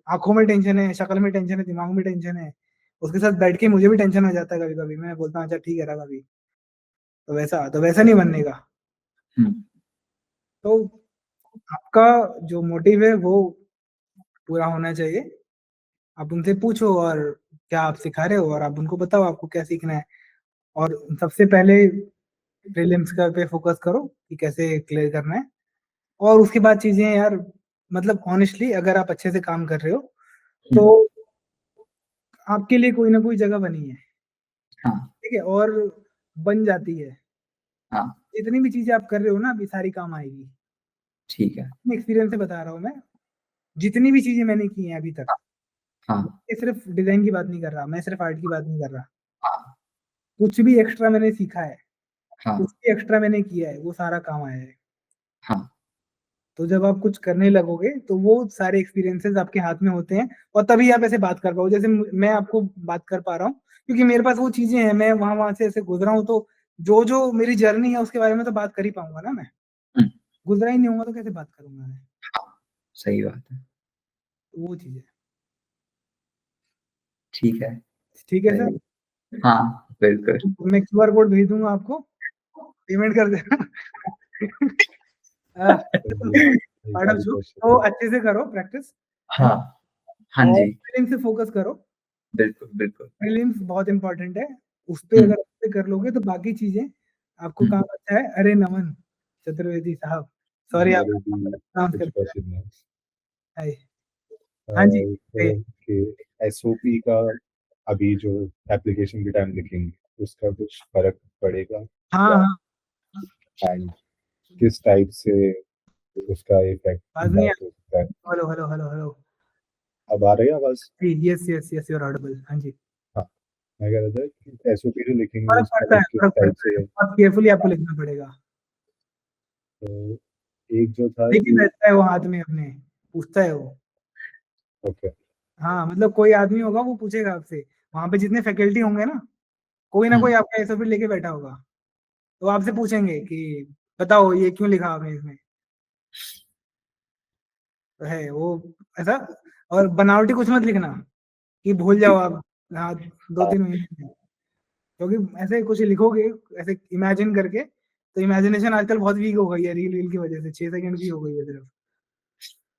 आँखों में टेंशन है, शक्ल में टेंशन है, दिमाग में टेंशन है। उसके साथ बैठ के मुझे भी टेंशन हो जाता है कभी-कभी। मैं बोलता हूँ अच्छा ठीक है रख अभी। तो वैसा नहीं बनने का। हुँ, तो आपका जो मोटिव है वो पूरा होना चाहिए। आप उनसे पूछो और क्या आप सिखा रहे हो और आप उनको बताओ आपको क्या सीखना है। और सबसे पहले प्रीलिम्स का पे फ़ोकस करो कि कैसे क्लियर करना है। और उसके बाद चीज़ें यार, मतलब हॉनेस्टली अगर आप अच्छे से काम कर रहे हो, हुँ, तो आपके लिए कोई ना कोई जगह बनी है, हाँ, ठीक है? और बन जाती है। हाँ, जितनी भी चीज़ें आप कर रहे हो ना अभी सारी काम आएगी। ठीक है। अपने एक्सपीरियंस से बता रहा हूँ मैं, जितनी भी चीज़ें मैंने की हैं अभी तक, हाँ, ये सिर्फ़ डिज़ाइन की बात नहीं कर रहा, मैं सिर्फ़ आर्ट की बात नहीं कर रहा। हाँ, कुछ भी एक्स्ट्रा मैंने सीखा है, हाँ, कुछ भी एक्स्ट्रा मैंने किया है, वो सारा काम आया है। हाँ, तो जब आप कुछ करने लगोगे, तो वो सारे एक्सपीरियंसेस आपके हाथ में होते हैं और तभी आप ऐसे बात कर पाओगे। जैसे मैं आपको बात कर पा रहा हूँ, क्योंकि मेरे पास वो चीज़ें हैं, मैं वहाँ-वहाँ से ऐसे गुज़रा हूँ, तो जो-जो मेरी जर्नी है उसके बारे में तो बात कर ही पाऊँगा ना मैं। हुँ, गुज़रा ही नहीं होऊँगा तो कैसे बात करूँगा मैं? हाँ, सही बात है। तो वो चीज़ है। ठीक है, ठीक है सर? सही। हाँ, बिल्कुल। मैं क्यूआर कोड भेज दूँगा आपको, पेमेंट कर देना। अ, एक मैडम आधी शू तो क्वेश्चन अच्छे से करो प्रैक्टिस, है हाँ, ना? हाँ और जी, प्रीलिम्स से फ़ोकस करो। बिल्कुल, बिल्कुल। प्रीलिम्स बहुत इम्पोर्टेंट है, उस पे हुँ, अगर अच्छे से कर लोगे तो बाकी चीज़ें आपको हुँ, काम अच्छा है। अरे नमन चतुर्वेदी साहब, सॉरी मेरे आपका भी प्रोनाउंस कुछ करते क्वेश्चन है। हाय। हाँ जी, कहिए। कि एसओपी का अभी जो एप्लीकेशन के टाइम लिखेंगे, उसका कुछ फ़र्क पड़ेगा हाँ, या हाँ, एंड किस टाइप से उसका इफ़ेक्ट आवाज़ नहीं आ इम्पैक्ट हो सकता है? Hello, hello, hello, hello. अब आ रही है आवाज़? जी, yes, yes, yes, you are audible. हाँ जी। हाँ, मैं कह रहा था कि एसओपी जो लिखेंगे उसका भी किस फ़र्क टाइप पड़ता है। से बहुत केयरफुली आपको लिखना पड़ेगा। तो एक जो था लेके कि बैठता है वो हाथ में अपने, पूछता है वो। ओके, हाँ, मतलब कोई आदमी होगा वो पूछेगा आपसे, वहाँ पे जितने फैकल्टी होंगे ना, कोई ना हुँ, कोई आपका एसओपी लेके बैठा होगा। तो आपसे पूछेंगे कि बताओ ये क्यों लिखा आपने इसमें? तो है वो ऐसा। और बनावटी कुछ मत लिखना कि भूल जाओ आप, हाँ, 2-3 महीने में। क्योंकि ऐसे कुछ लिखोगे ऐसे इमेजिन करके, तो इमेजिनेशन आजकल बहुत वीक हो गई है रील-वील की वजह से, 6 सेकंड की हो गई है सिर्फ।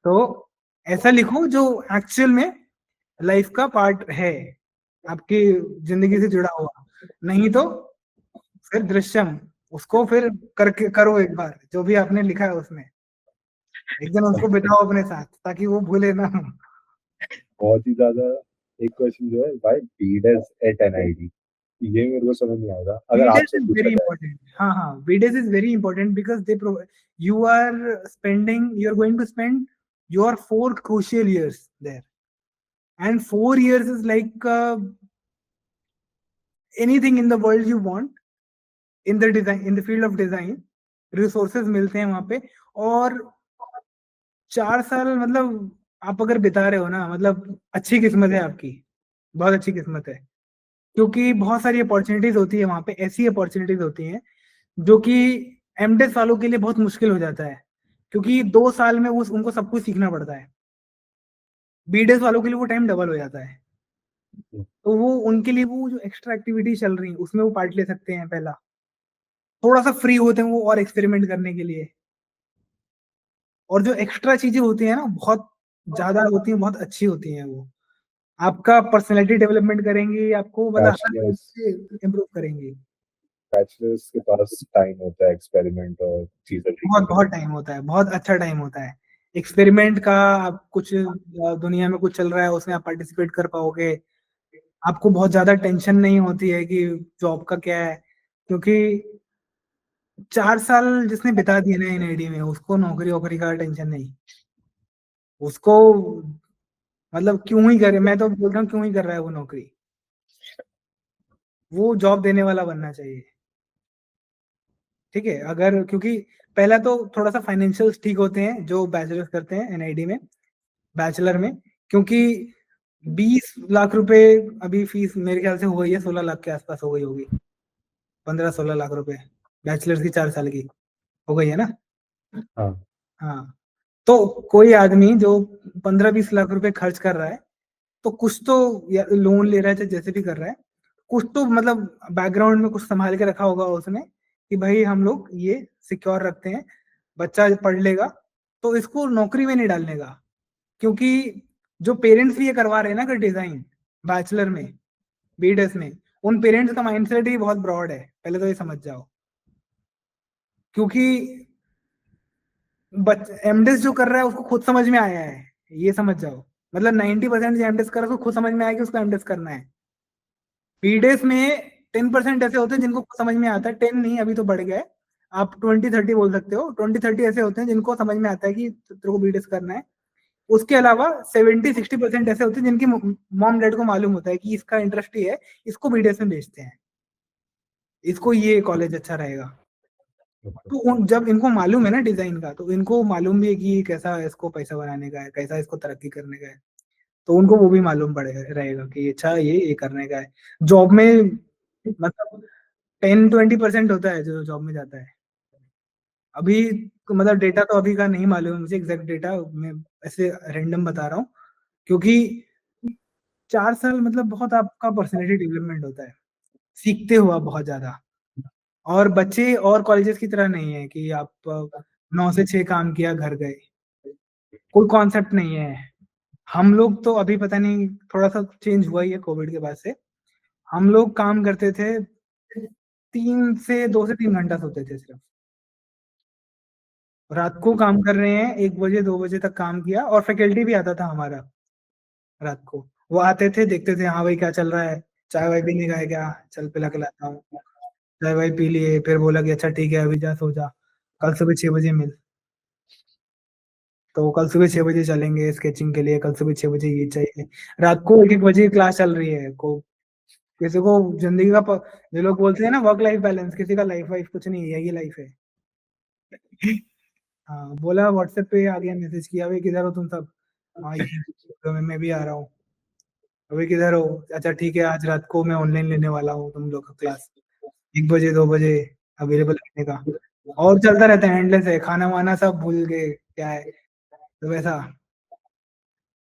तो ऐसा लिखो जो एक्चुअल में लाइफ का पार्ट है, आपकी ज़िंदगी से जुड़ा हुआ। नहीं तो फिर दृश्यम, उसको फिर करके करो एक बार, जो भी आपने लिखा है उसमें। एक दिन उसको बिठाओ अपने साथ ताकि वो भूले ना। बहुत ही ज़्यादा एक क्वेश्चन जो है व्हाई बीडीएस एट एनआईटी ये मेरे को समझ नहीं आ रहा। अगर VDAS आपसे is पूछा very जाए important. हाँ, हाँ, VDAS is very important because they provide, you are going to spend your 4 crucial years there. And 4 years is like anything in the world you want in the field of design, resources मिलते हैं वहाँ पे। और 4 साल मतलब आप अगर बिता रहे हो ना, मतलब अच्छी किस्मत है आपकी, बहुत अच्छी किस्मत है। क्योंकि बहुत सारी अपॉर्च्युनिटीज़ होती है वहाँ पे, ऐसी अपॉर्च्युनिटीज़ होती हैं जो कि एमटेक वालों के लिए बहुत मुश्किल हो जाता है, क्योंकि 2 साल में उस उनको सब कुछ सीखना पड़ता है। बीडेस वालों के लिए वो टाइम डबल हो जाता है। तो वो उनके लिए वो जो एक्स्ट्रा एक्टिविटी चल रही है, उसमें वो पार्ट ले सकते हैं पहला। थोड़ा-सा फ्री होते हैं वो और एक्सपेरिमेंट करने के लिए। और जो एक्स्ट्रा चीज़ें होती हैं ना, बहुत ज़्यादा होती हैं, बहुत अच्छी होती हैं वो। आपका पर्सनैलिटी डेवलपमेंट करेंगी, आपको मतलब हर लेवल बैचलर्स से इम्प्रूव करेंगी। बैचलर्स के पास टाइम होता है एक्सपेरिमेंट और चीज़ें बहुत सीखने के बहुत लिए। टाइम होता है, बहुत अच्छा टाइम होता है। एक्सपेरिमेंट का आप कुछ दुनिया में कुछ चल रहा है उसमें आप पार्टिसिपेट कर पाओगे। आपको बहुत ज़्यादा टेंशन नहीं होती है कि जॉब का क्या है, क्योंकि 4 साल जिसने बिता दिए ना एनआईटी में उसको नौकरी-वोकरी का टेंशन नहीं। उसको मतलब क्यों ही करे, मैं तो बोल रहा हूँ क्यों ही कर रहा है वो नौकरी, वो जॉब देने वाला बनना चाहिए। ठीक है, अगर क्योंकि पहला तो थोड़ा सा फाइनेंशियल ठीक होते हैं जो बैचलर्स करते हैं एनआईडी में, बैचलर में, क्योंकि 20 लाख रुपए अभी फीस मेरे ख्याल से हो गई है, 16 लाख के आसपास हो गई होगी, 15-16 लाख रुपए बैचलर्स की 4 साल की हो गई है ना। हाँ हाँ, तो कोई आदमी जो 15-20 लाख रुपए खर्च कर रहा है, तो कुछ तो लोन ले रहा है, चाहे जैसे भी कर रहा है, कुछ तो मतलब बैकग्राउंड में कुछ संभाल के रखा होगा उसने कि भाई हम लोग ये सिक्योर रखते हैं, बच्चा पढ़ लेगा तो इसको नौकरी में नहीं डालने का। क्योंकि जो पेरेंट्स भी ये करवा रहे हैं ना, अगर डिजाइन बैचलर में, बीडेस में, उन पेरेंट्स का माइंडसेट ही बहुत ब्रॉड है, पहले तो ये समझ जाओ। क्योंकि एमडेस जो कर रहा है उसको खुद समझ में आया है, ये समझ जाओ, मतलब 90% जो एमडेस कर रहा है उसको खुद समझ में आया कि उसको एमडेस करना है। बीडेस में 10% ऐसे होते हैं जिनको समझ में आता है, 10 नहीं, अभी तो बढ़ गया है, आप 20-30 बोल सकते हो, 20-30 ऐसे होते हैं जिनको समझ में आता है कि तेरे को बीडेस करना है। उसके अलावा 70-60% ऐसे होते हैं जिनकी मॉम डैड को मालूम होता है कि इसका इंटरेस्ट ही है, इसको बीडेस में भेजते हैं, इसको ये कॉलेज अच्छा रहेगा। तो जब इनको मालूम है ना डिजाइन का, तो इनको मालूम भी है कि कैसा इसको पैसा बनाने का है, कैसा इसको तरक्की करने का है, तो उनको वो भी मालूम पड़ेगा रहेगा कि अच्छा ये करने का है। जॉब में मतलब 10-20% होता है जो जॉब में जाता है। अभी मतलब डेटा तो अभी का नहीं मालूम है मुझे, एग्जैक्ट डेटा मैं ऐसे रैंडम बता रहा हूँ, क्योंकि 4 साल मतलब बहुत आपका पर्सनैलिटी डेवलपमेंट होता है, सीखते हो आप बहुत ज्यादा। और बच्चे और कॉलेजेस की तरह नहीं है कि आप 9 से 6 काम किया घर गए, कोई कॉन्सेप्ट नहीं है। हम लोग तो अभी पता नहीं, थोड़ा सा चेंज हुआ ही है कोविड के बाद से, हम लोग काम करते थे 2 से 3 घंटा सोते थे सिर्फ, रात को काम कर रहे हैं, 1 बजे 2 बजे तक काम किया, और फैकल्टी भी आता था हमारा रात को, वो आते थे, देखते थे हाँ भाई क्या चल रहा है, चाय वाय पीने का है क्या, चल पिला के लाता हूँ, चाय वाय पी लिए, फिर बोला कि अच्छा ठीक है अभी जा सो जा, कल सुबह 6 बजे मिल। तो कल सुबह 6 बजे चलेंगे स्केचिंग के लिए, कल सुबह 6 बजे ये चाहिए, रात को 1-1 बजे क्लास चल रही है को, किसी को जिंदगी का जो लोग बोलते हैं ना वर्क लाइफ बैलेंस, किसी का लाइफ वाइफ कुछ नहीं है, यही लाइफ है। हाँ, बोला व्हाट्सएप पे आ गया मैसेज किया, भाई किधर हो तुम सब, हाँ तो मैं भी आ रहा हूँ, अभी किधर हो, अच्छा ठीक है आज रात को मैं ऑनलाइन लेने वाला हूँ तुम लोग का क्लास, 1 बजे 2 बजे अवेलेबल रहने का। और चलता रहता है, एंडलेस है, खाना वाना सब भूल गए क्या है, तो वैसा।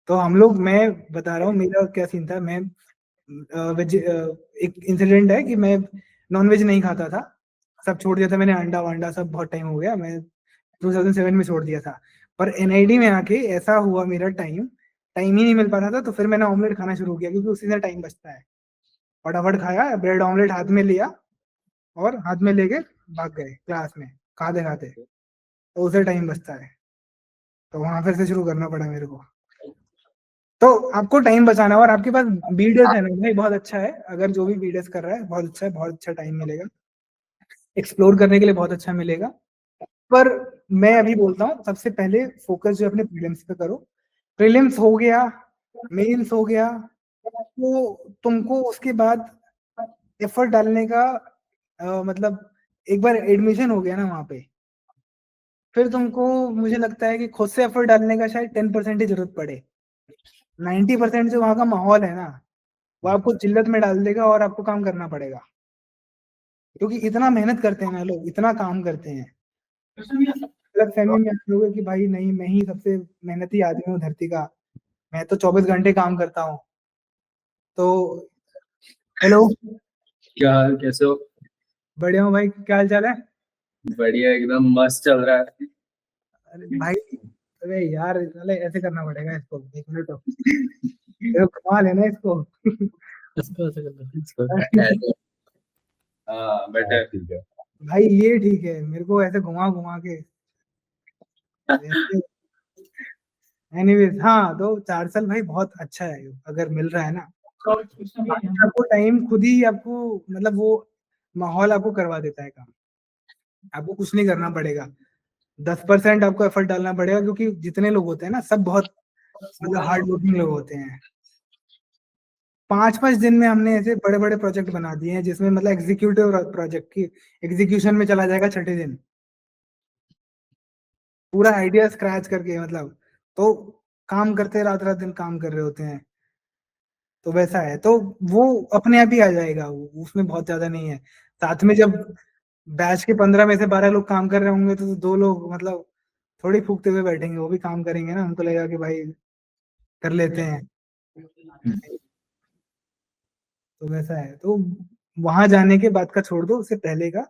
तो हम लोग, मैं बता रहा हूँ मेरा क्या सीन था, मैं वेज, एक इंसिडेंट है कि मैं नॉन वेज नहीं खाता था, सब छोड़ दिया था मैंने, अंडा वंडा सब बहुत टाइम हो गया, मैं 2007 में छोड़ दिया था। पर एनआईडी में आके ऐसा हुआ, मेरा टाइम टाइम ही नहीं मिल पाता था, तो फिर मैंने ऑमलेट खाना शुरू किया, क्योंकि उसी से टाइम बचता है। फटाफट खाया, ब्रेड ऑमलेट हाथ में लिया, और हाथ में लेके भाग गए क्लास में, खाते खाते, तो उसे टाइम बचता है, तो वहां फिर से शुरू करना पड़ा मेरे को। तो आपको टाइम बचाना, और आपके पास बीडेस है ना भाई, बहुत अच्छा है, अगर जो भी बीडेस कर रहा है बहुत अच्छा है, बहुत अच्छा टाइम मिलेगा, एक्सप्लोर करने के लिए बहुत अच्छा मिलेगा। पर मैं अभी बोलता हूँ सबसे पहले फोकस जो अपने प्रीलिम्स पे करो, प्रीलिम्स हो गया, मेंस हो गया, तो तुमको उसके बाद एफर्ट डालने का मतलब एक बार एडमिशन हो गया ना वहाँ पे, फिर तुमको मुझे लगता है कि खुद से एफर्ट डालने का शायद 10% ही जरूरत पड़े, 90% जो वहाँ का माहौल है ना, वो आपको जिल्लत में डाल देगा, और आपको काम करना पड़ेगा, क्योंकि इतना मेहनत करते हैं ना लोग, इतना काम करते हैं। अलग फहमी में आप लोग कि भाई नहीं, मैं ही सबसे मेहनती आदमी हूँ धरती का, मैं तो 24 घंटे काम करता हूँ। तो हेलो, क्या हाल, कैसे हो? बढ़िया हूँ भाई, क्या हाल चाल है? बढ़िया, एकदम मस्त चल रहा है। अरे भाई, अरे यार साले ऐसे करना पड़ेगा इसको, 1 मिनट तो कमाल है ना इसको। इसको ऐसे करना है। हाँ बेटर। ठीक है। भाई ये ठीक है, मेरे को ऐसे घुमा घुमा के एनीवेज, हाँ तो 4 साल भाई बहुत अच्छा है अगर मिल रहा है ना, आपको टाइम खुद ही आपको मतलब वो माहौल आपको करवा देता है काम, आपको कुछ नहीं करना पड़ेगा, 10% आपको एफर्ट डालना पड़ेगा, क्योंकि जितने लोग होते हैं ना सब बहुत मतलब हार्ड वर्किंग लोग होते हैं। 5-5 दिन में हमने ऐसे बड़े-बड़े प्रोजेक्ट बना दिए हैं जिसमें मतलब एग्जीक्यूटिव प्रोजेक्ट की एग्जीक्यूशन में चला जाएगा छठे दिन। पूरा आइडिया स्क्रैच करके मतलब, तो काम करते रात-रात दिन काम कर रहे होते हैं। तो वैसा है, तो वो अपने आप ही आ जाएगा, वो उसमें बहुत ज़्यादा नहीं है। साथ में जब बैच के 15 में से 12 लोग काम कर रहे होंगे तो 2 लोग मतलब थोड़ी फूँकते हुए बैठेंगे, वो भी काम करेंगे ना, उनको लगेगा कि भाई कर लेते हैं। तो वैसा है, तो वहाँ जाने के बाद का छोड़ दो, उससे पहले का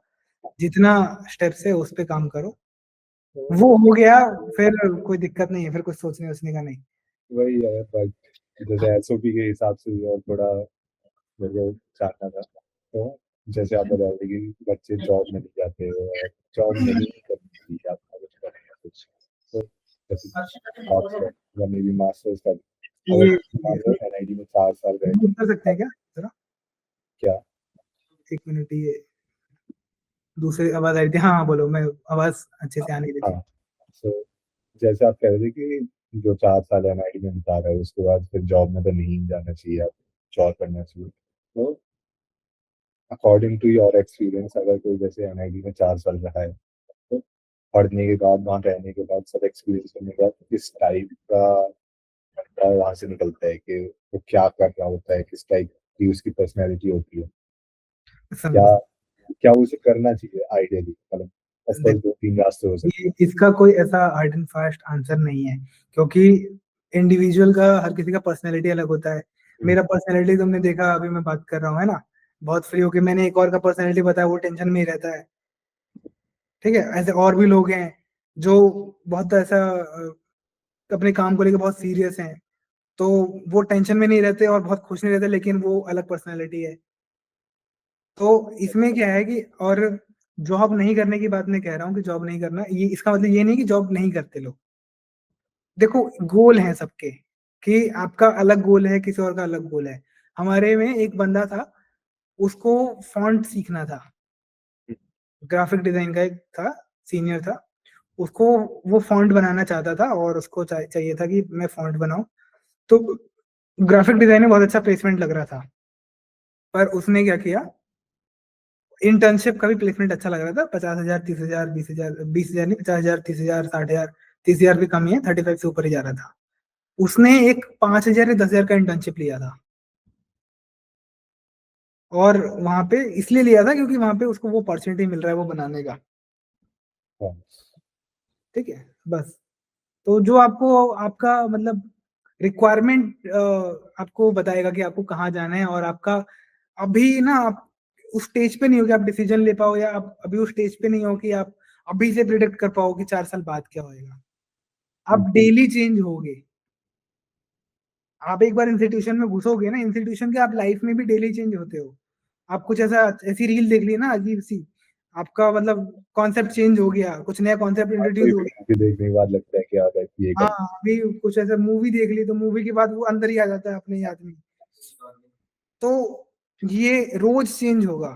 जितना स्टेप्स है उस पे काम करो। वो हो गया, फिर कोई दिक्कत नहीं है, फिर कुछ सोचने-वोचने का नहीं। वही है, बट जैसे एसओपी के हिसाब से और थोड़ा मेरे को जानना था। तो जैसे आप बता रहे कि बच्चे जॉब में नहीं जाते और जॉब नहीं करनी चाहिए, आपका कुछ करें या कुछ। तो जैसे जॉब्स है या मे बी मास्टर्स कर, अगर ये मान लो एनआईटी में 4 साल रहे, म्यूट कर सकते हैं क्या ज़रा? क्या? 1 मिनट, ये दूसरी आवाज़ आ रही थी। हाँ, हाँ, बोलो, मैं आवाज़ अच्छे से आ नहीं रही थी। हाँ, तो जैसे आप कह रहे थे कि जो 4 साल एनआईटी में बिता रहा है उसके बाद फिर जॉब में तो नहीं जाना चाहिए, आप जॉब करना चाहिए। तो अकॉर्डिंग टू योर एक्सपीरियंस, अगर कोई जैसे एनआईटी में 4 साल रहा है, तो पढ़ने के बाद, वहाँ रहने के बाद, सब एक्सपीरियंस करने के बाद किस टाइप का बंदा वहाँ से निकलता है कि वो क्या कर रहा होता है, किस टाइप की उसकी पर्सनैलिटी होती है, क्या समझ क्या उसे करना चाहिए आइडियली? मतलब ऑफ कोर्स देखो, 2-3 रास्ते हो सकते ये इसका कोई ऐसा हार्ड एंड फास्ट आंसर नहीं है, क्योंकि इंडिविजुअल का, हर किसी का पर्सनैलिटी अलग होता है। हैं। मेरा पर्सनैलिटी तुमने देखा, अभी मैं बात कर रहा हूँ, है ना? बहुत फ्री होके, मैंने एक और का पर्सनैलिटी बताया, वो टेंशन में ही रहता है। ठीक है? ऐसे और भी लोग हैं, जो बहुत ऐसा अपने काम को लेके बहुत सीरियस हैं, तो वो टेंशन में नहीं रहते और बहुत खुश नहीं रहते, लेकिन वो अलग पर्सनैलिटी है। तो इसमें क्या है कि, और जॉब नहीं करने की बात मैं कह रहा हूँ कि जॉब नहीं करना, ये इसका मतलब ये नहीं कि जॉब नहीं करते लोग। देखो, गोल हैं सबके, कि आपका अलग गोल है, किसी और का अलग गोल है। हमारे में एक बंदा था, उसको फ़ॉन्ट सीखना था। ग्राफ़िक डिज़ाइन का एक था, सीनियर था। उसको वो फ़ॉन्ट बनाना चाहता था और उसको चाहिए था कि मैं फ़ॉन्ट बनाऊँ। तो ग्राफ़िक डिज़ाइन में बहुत अच्छा प्लेसमेंट लग रहा था। पर उसने क्या किया, इंटर्नशिप का भी प्लेसमेंट अच्छा लग रहा था, 50,000, 30,000, 20,000 नहीं, 50,000, 30,000, 60,000, 30,000 भी कम ही है, 35 से ऊपर ही जा रहा था। उसने एक 5,000 या 10,000 का इंटर्नशिप लिया था। और वहाँ पे इसलिए लिया था क्योंकि वहाँ पे उसको वो अपॉर्च्युनिटी मिल रहा है वो बनाने का। हाँ, ठीक है? बस। तो जो आपको आपका मतलब रिक्वायरमेंट आपको बताएगा कि आपको कहाँ जाना है, और आपका अभी ना, आप उस स्टेज पे नहीं हो कि आप डिसीजन ले पाओ, या आप अभी उस स्टेज पे नहीं हो कि आप अभी से प्रिडिक्ट कर पाओ कि 4 साल बाद क्या होएगा। आप डेली चेंज होगे। आप एक बार इंस्टीट्यूशन में घुसोगे ना, इंस्टीट्यूशन के आप लाइफ में भी डेली चेंज होते हो। आप कुछ ऐसा, ऐसी रील देख ली ना अजीब-सी, आपका मतलब कॉन्सेप्ट चेंज हो गया, कुछ नया कॉन्सेप्ट इंट्रोड्यूस कोई हो भी गया। मूवी देखने के बाद लगता है कि यार ये हाँ, कर। अभी कुछ ऐसा मूवी देख ली, तो मूवी के बाद वो अंदर ही आ जाता है अपने ही आदमी। तो ये रोज़ चेंज होगा।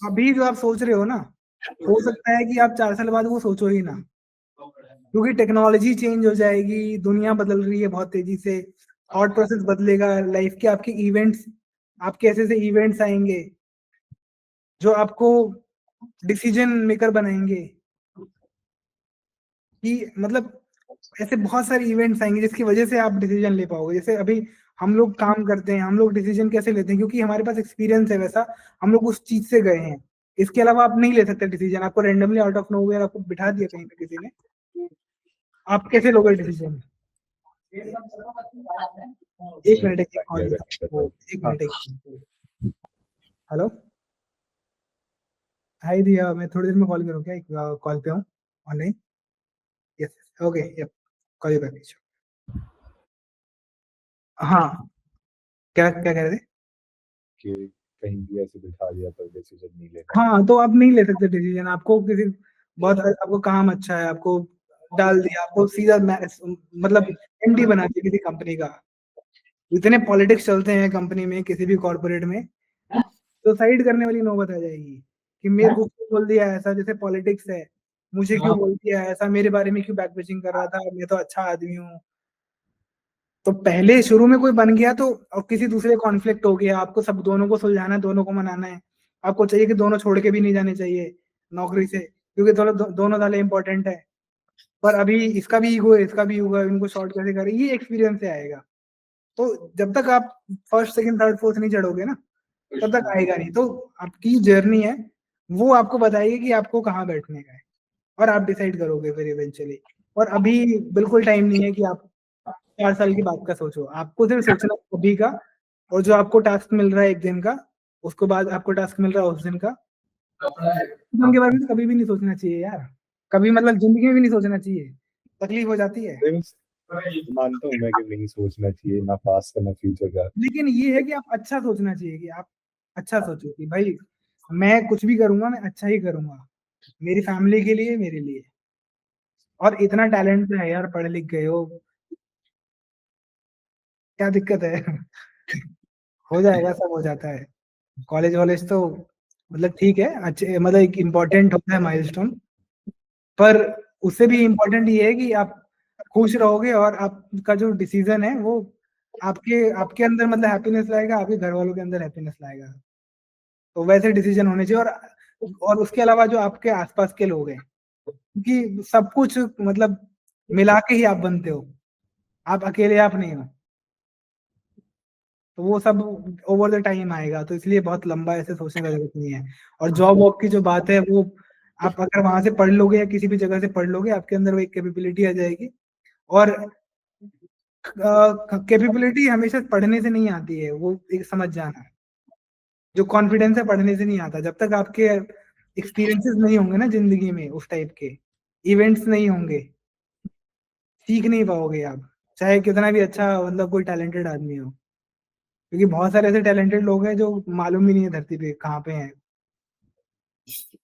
अभी जो आप सोच रहे हो ना, हो सकता है कि आप 4 साल बाद वो सोचो ही ना। क्योंकि टेक्नोलॉजी चेंज हो जाएगी, दुनिया बदल रही है बहुत तेज़ी से, थॉट प्रोसेस बदलेगा, लाइफ के आपके इवेंट्स, आपके ऐसे-ऐसे इवेंट्स आएँगे, जो आपको डिसीजन मेकर बनाएँगे, कि मतलब ऐसे बहुत सारे इवेंट्स आएँगे जिसकी वजह से आप डिसीजन ले पाओगे। जैसे अभी हम लोग काम करते हैं, हम लोग डिसीजन कैसे लेते हैं? क्योंकि हमारे पास एक्सपीरियंस है वैसा, हम लोग उस चीज़ से गए हैं। इसके अलावा आप नहीं ले सकते डिसीजन, आपको रैंडमली आउट ऑफ नोवेयर आपको बिठा दिया कहीं पे किसी ने, आप कैसे लोगे डिसीजन? 1 मिनट, एक कॉल था, वो 1 मिनट, 1 मिनट। हेलो? हाय दिया, मैं थोड़ी देर में कॉल करूँ क्या? एक कॉल पे हूँ online. Yes, okay, yup, call you back. हाँ, क्या क्या कह रहे थे? कि कहीं भी ऐसे बिठा दिया तो डिसीजन नहीं लेना। हाँ, तो आप नहीं ले सकते डिसीजन, आपको किसी बहुत, आपको काम अच्छा है, आपको डाल दिया, आपको सीधा मतलब एमडी बना दिया किसी कंपनी का। इतने पॉलिटिक्स चलते हैं कंपनी में, किसी भी कॉर्पोरेट में, सुसाइड करने वाली नौबत आ जाएगी, कि मेरे को क्यों बोल दिया ऐसा, जैसे पॉलिटिक्स है, मुझे क्यों बोल दिया ऐसा, मेरे बारे में क्यों बैक बिचिंग कर रहा था, मैं तो अच्छा आदमी हूँ। तो पहले शुरू में कोई बन गया तो और किसी दूसरे कॉन्फ्लिक्ट हो गया, आपको सब दोनों को सुलझाना है, दोनों को मनाना है, आपको चाहिए कि दोनों छोड़ के भी नहीं जाने चाहिए नौकरी से, क्योंकि दोनों साले इंपॉर्टेंट है, पर अभी इसका भी ईगो है, इसका भी ईगो है, इनको शॉर्ट कैसे करें, ये एक्सपीरियंस से आएगा। तो जब तक आप फर्स्ट सेकंड थर्ड फोर्थ नहीं चढ़ोगे ना, तब तक आएगा नहीं। तो आपकी जर्नी है वो आपको बताएगी कि आपको कहाँ बैठने का है, और आप डिसाइड करोगे फिर इवेंचुअली। और अभी बिल्कुल टाइम नहीं है कि आप 4 साल की बात का सोचो, आपको सिर्फ सोचना है अभी का, और जो आपको टास्क मिल रहा है 1 दिन का, उसके बाद आपको टास्क मिल रहा है उस दिन का, उनके बारे में तो कभी भी नहीं सोचना चाहिए यार, कभी मतलब जिंदगी में भी नहीं सोचना चाहिए, तकलीफ हो जाती है। मानता हूँ मैं कि नहीं सोचना चाहिए, ना पास्ट का ना फ्यूचर का। लेकिन ये है कि आप अच्छा सोचना चाहिए, कि आप अच्छा सोचो कि भाई मैं कुछ भी करूंगा, मैं अच्छा ही करूंगा, मेरी फैमिली के लिए, मेरे लिए। और इतना टैलेंट है यार, पढ़े लिख गए हो, क्या दिक्कत है? हो जाएगा, सब हो जाता है। कॉलेज वॉलेज तो मतलब ठीक है, अच्छे मतलब एक इम्पोर्टेंट होता है माइलस्टोन, पर उससे भी इम्पोर्टेंट ये है कि आप खुश रहोगे और आपका जो डिसीजन है वो आपके आपके अंदर मतलब हैप्पीनेस लाएगा, आपके घर वालों के अंदर हैप्पीनेस लाएगा। तो वैसे डिसीजन होने चाहिए। और उसके अलावा जो आपके आसपास के लोग हैं, क्योंकि सब कुछ मतलब मिला के ही आप बनते हो, आप अकेले आप नहीं हो। तो वो सब ओवर द टाइम आएगा, तो इसलिए बहुत लंबा ऐसे सोचने का जरूरत नहीं है। और जॉब वॉब की जो बात है, वो आप अगर वहां से पढ़ लोगे या किसी भी जगह से पढ़ लोगे, आपके अंदर वो एक कैपेबिलिटी आ जाएगी। और कैपेबिलिटी हमेशा पढ़ने से नहीं आती है, वो एक समझ जाना है। जो कॉन्फिडेंस है पढ़ने से नहीं आता, जब तक आपके एक्सपीरियंसेस नहीं होंगे ना जिंदगी में, उस टाइप के इवेंट्स नहीं होंगे, सीख नहीं पाओगे आप, चाहे कितना भी अच्छा मतलब कोई टैलेंटेड आदमी हो। क्योंकि बहुत सारे ऐसे टैलेंटेड लोग हैं जो मालूम भी नहीं है धरती पे कहाँ पे हैं।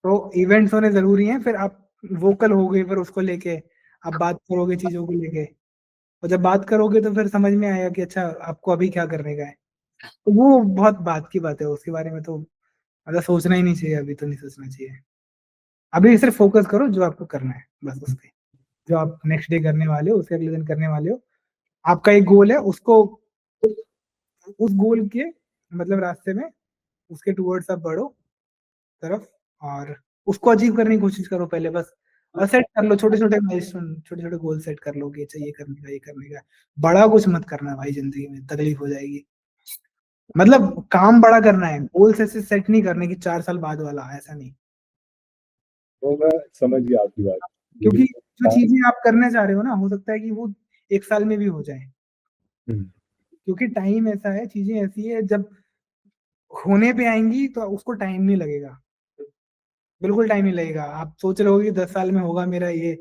तो इवेंट्स होने जरूरी हैं, फिर आप वोकल हो गए, फिर उसको लेके आप बात करोगे चीजों को लेके, और जब बात करोगे तो फिर समझ में आएगा कि अच्छा आपको अभी क्या करने का है। तो वो बहुत बात की बात है, उसके बारे में तो मतलब सोचना ही नहीं चाहिए, अभी तो नहीं सोचना चाहिए। अभी सिर्फ फोकस करो जो आपको करना है, बस उस पे, जो आप नेक्स्ट डे करने वाले हो, उसके अगले दिन करने वाले हो। आपका एक गोल है, उसको उस गोल के मतलब रास्ते में उसके टूवर्ड्स आप बढ़ो तरफ, और उसको अचीव करने की कोशिश करो पहले बस। और सेट कर लो छोटे छोटे माइलस्टोन, छोटे छोटे गोल सेट कर लो कि अच्छा ये करने का, ये करने का। बड़ा कुछ मत करना भाई, जिंदगी में तकलीफ हो जाएगी। मतलब काम बड़ा करना है, गोल्स ऐसे सेट नहीं करने की 4 साल बाद वाला, ऐसा नहीं। तो मैं समझ गया आपकी बात। क्योंकि जो चीजें आप करने जा रहे हो ना, हो सकता है कि वो 1 साल में भी हो जाए। हम्म। क्योंकि टाइम ऐसा है, चीजें ऐसी है, जब होने पे आएंगी तो उसको टाइम नहीं लगेगा, बिल्कुल टाइम नहीं लगेगा। आप सोच रहे हो कि 10 साल में होगा मेरा ये,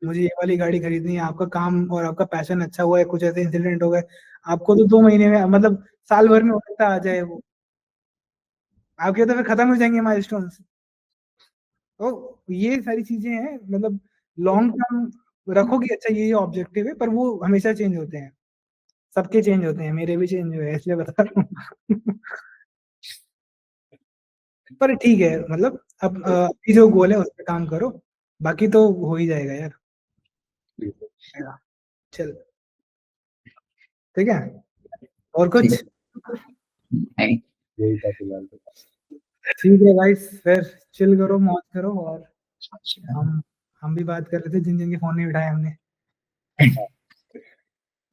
मुझे ये वाली गाड़ी खरीदनी है, आपका काम और आपका पैशन अच्छा हुआ है, कुछ ऐसे इंसिडेंट हो गए, आपको तो 2 महीने में मतलब साल भर में हो सकता आ जाए वो, आपके तो फिर खत्म हो जाएंगे माइलस्टोन्स। तो ये सारी चीजें हैं, मतलब लॉन्ग टर्म रखो कि अच्छा ये ऑब्जेक्टिव है, पर वो हमेशा चेंज होते हैं, सबके चेंज होते हैं, मेरे भी चेंज हुए, इसलिए बता रहा हूँ। पर ठीक है, मतलब अब अभी जो गोल है उस पर काम करो, बाकी तो हो ही जाएगा यार। चल ठीक है, और कुछ? नहीं, यही था फिलहाल तो। ठीक है गाइस, फिर चिल करो, मौज करो, और हम भी बात कर रहे थे जिन जिन के फोन नहीं उठाए हमने।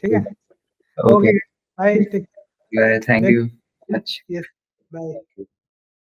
ठीक है, okay okay, bye, take thank you much. Care, bye.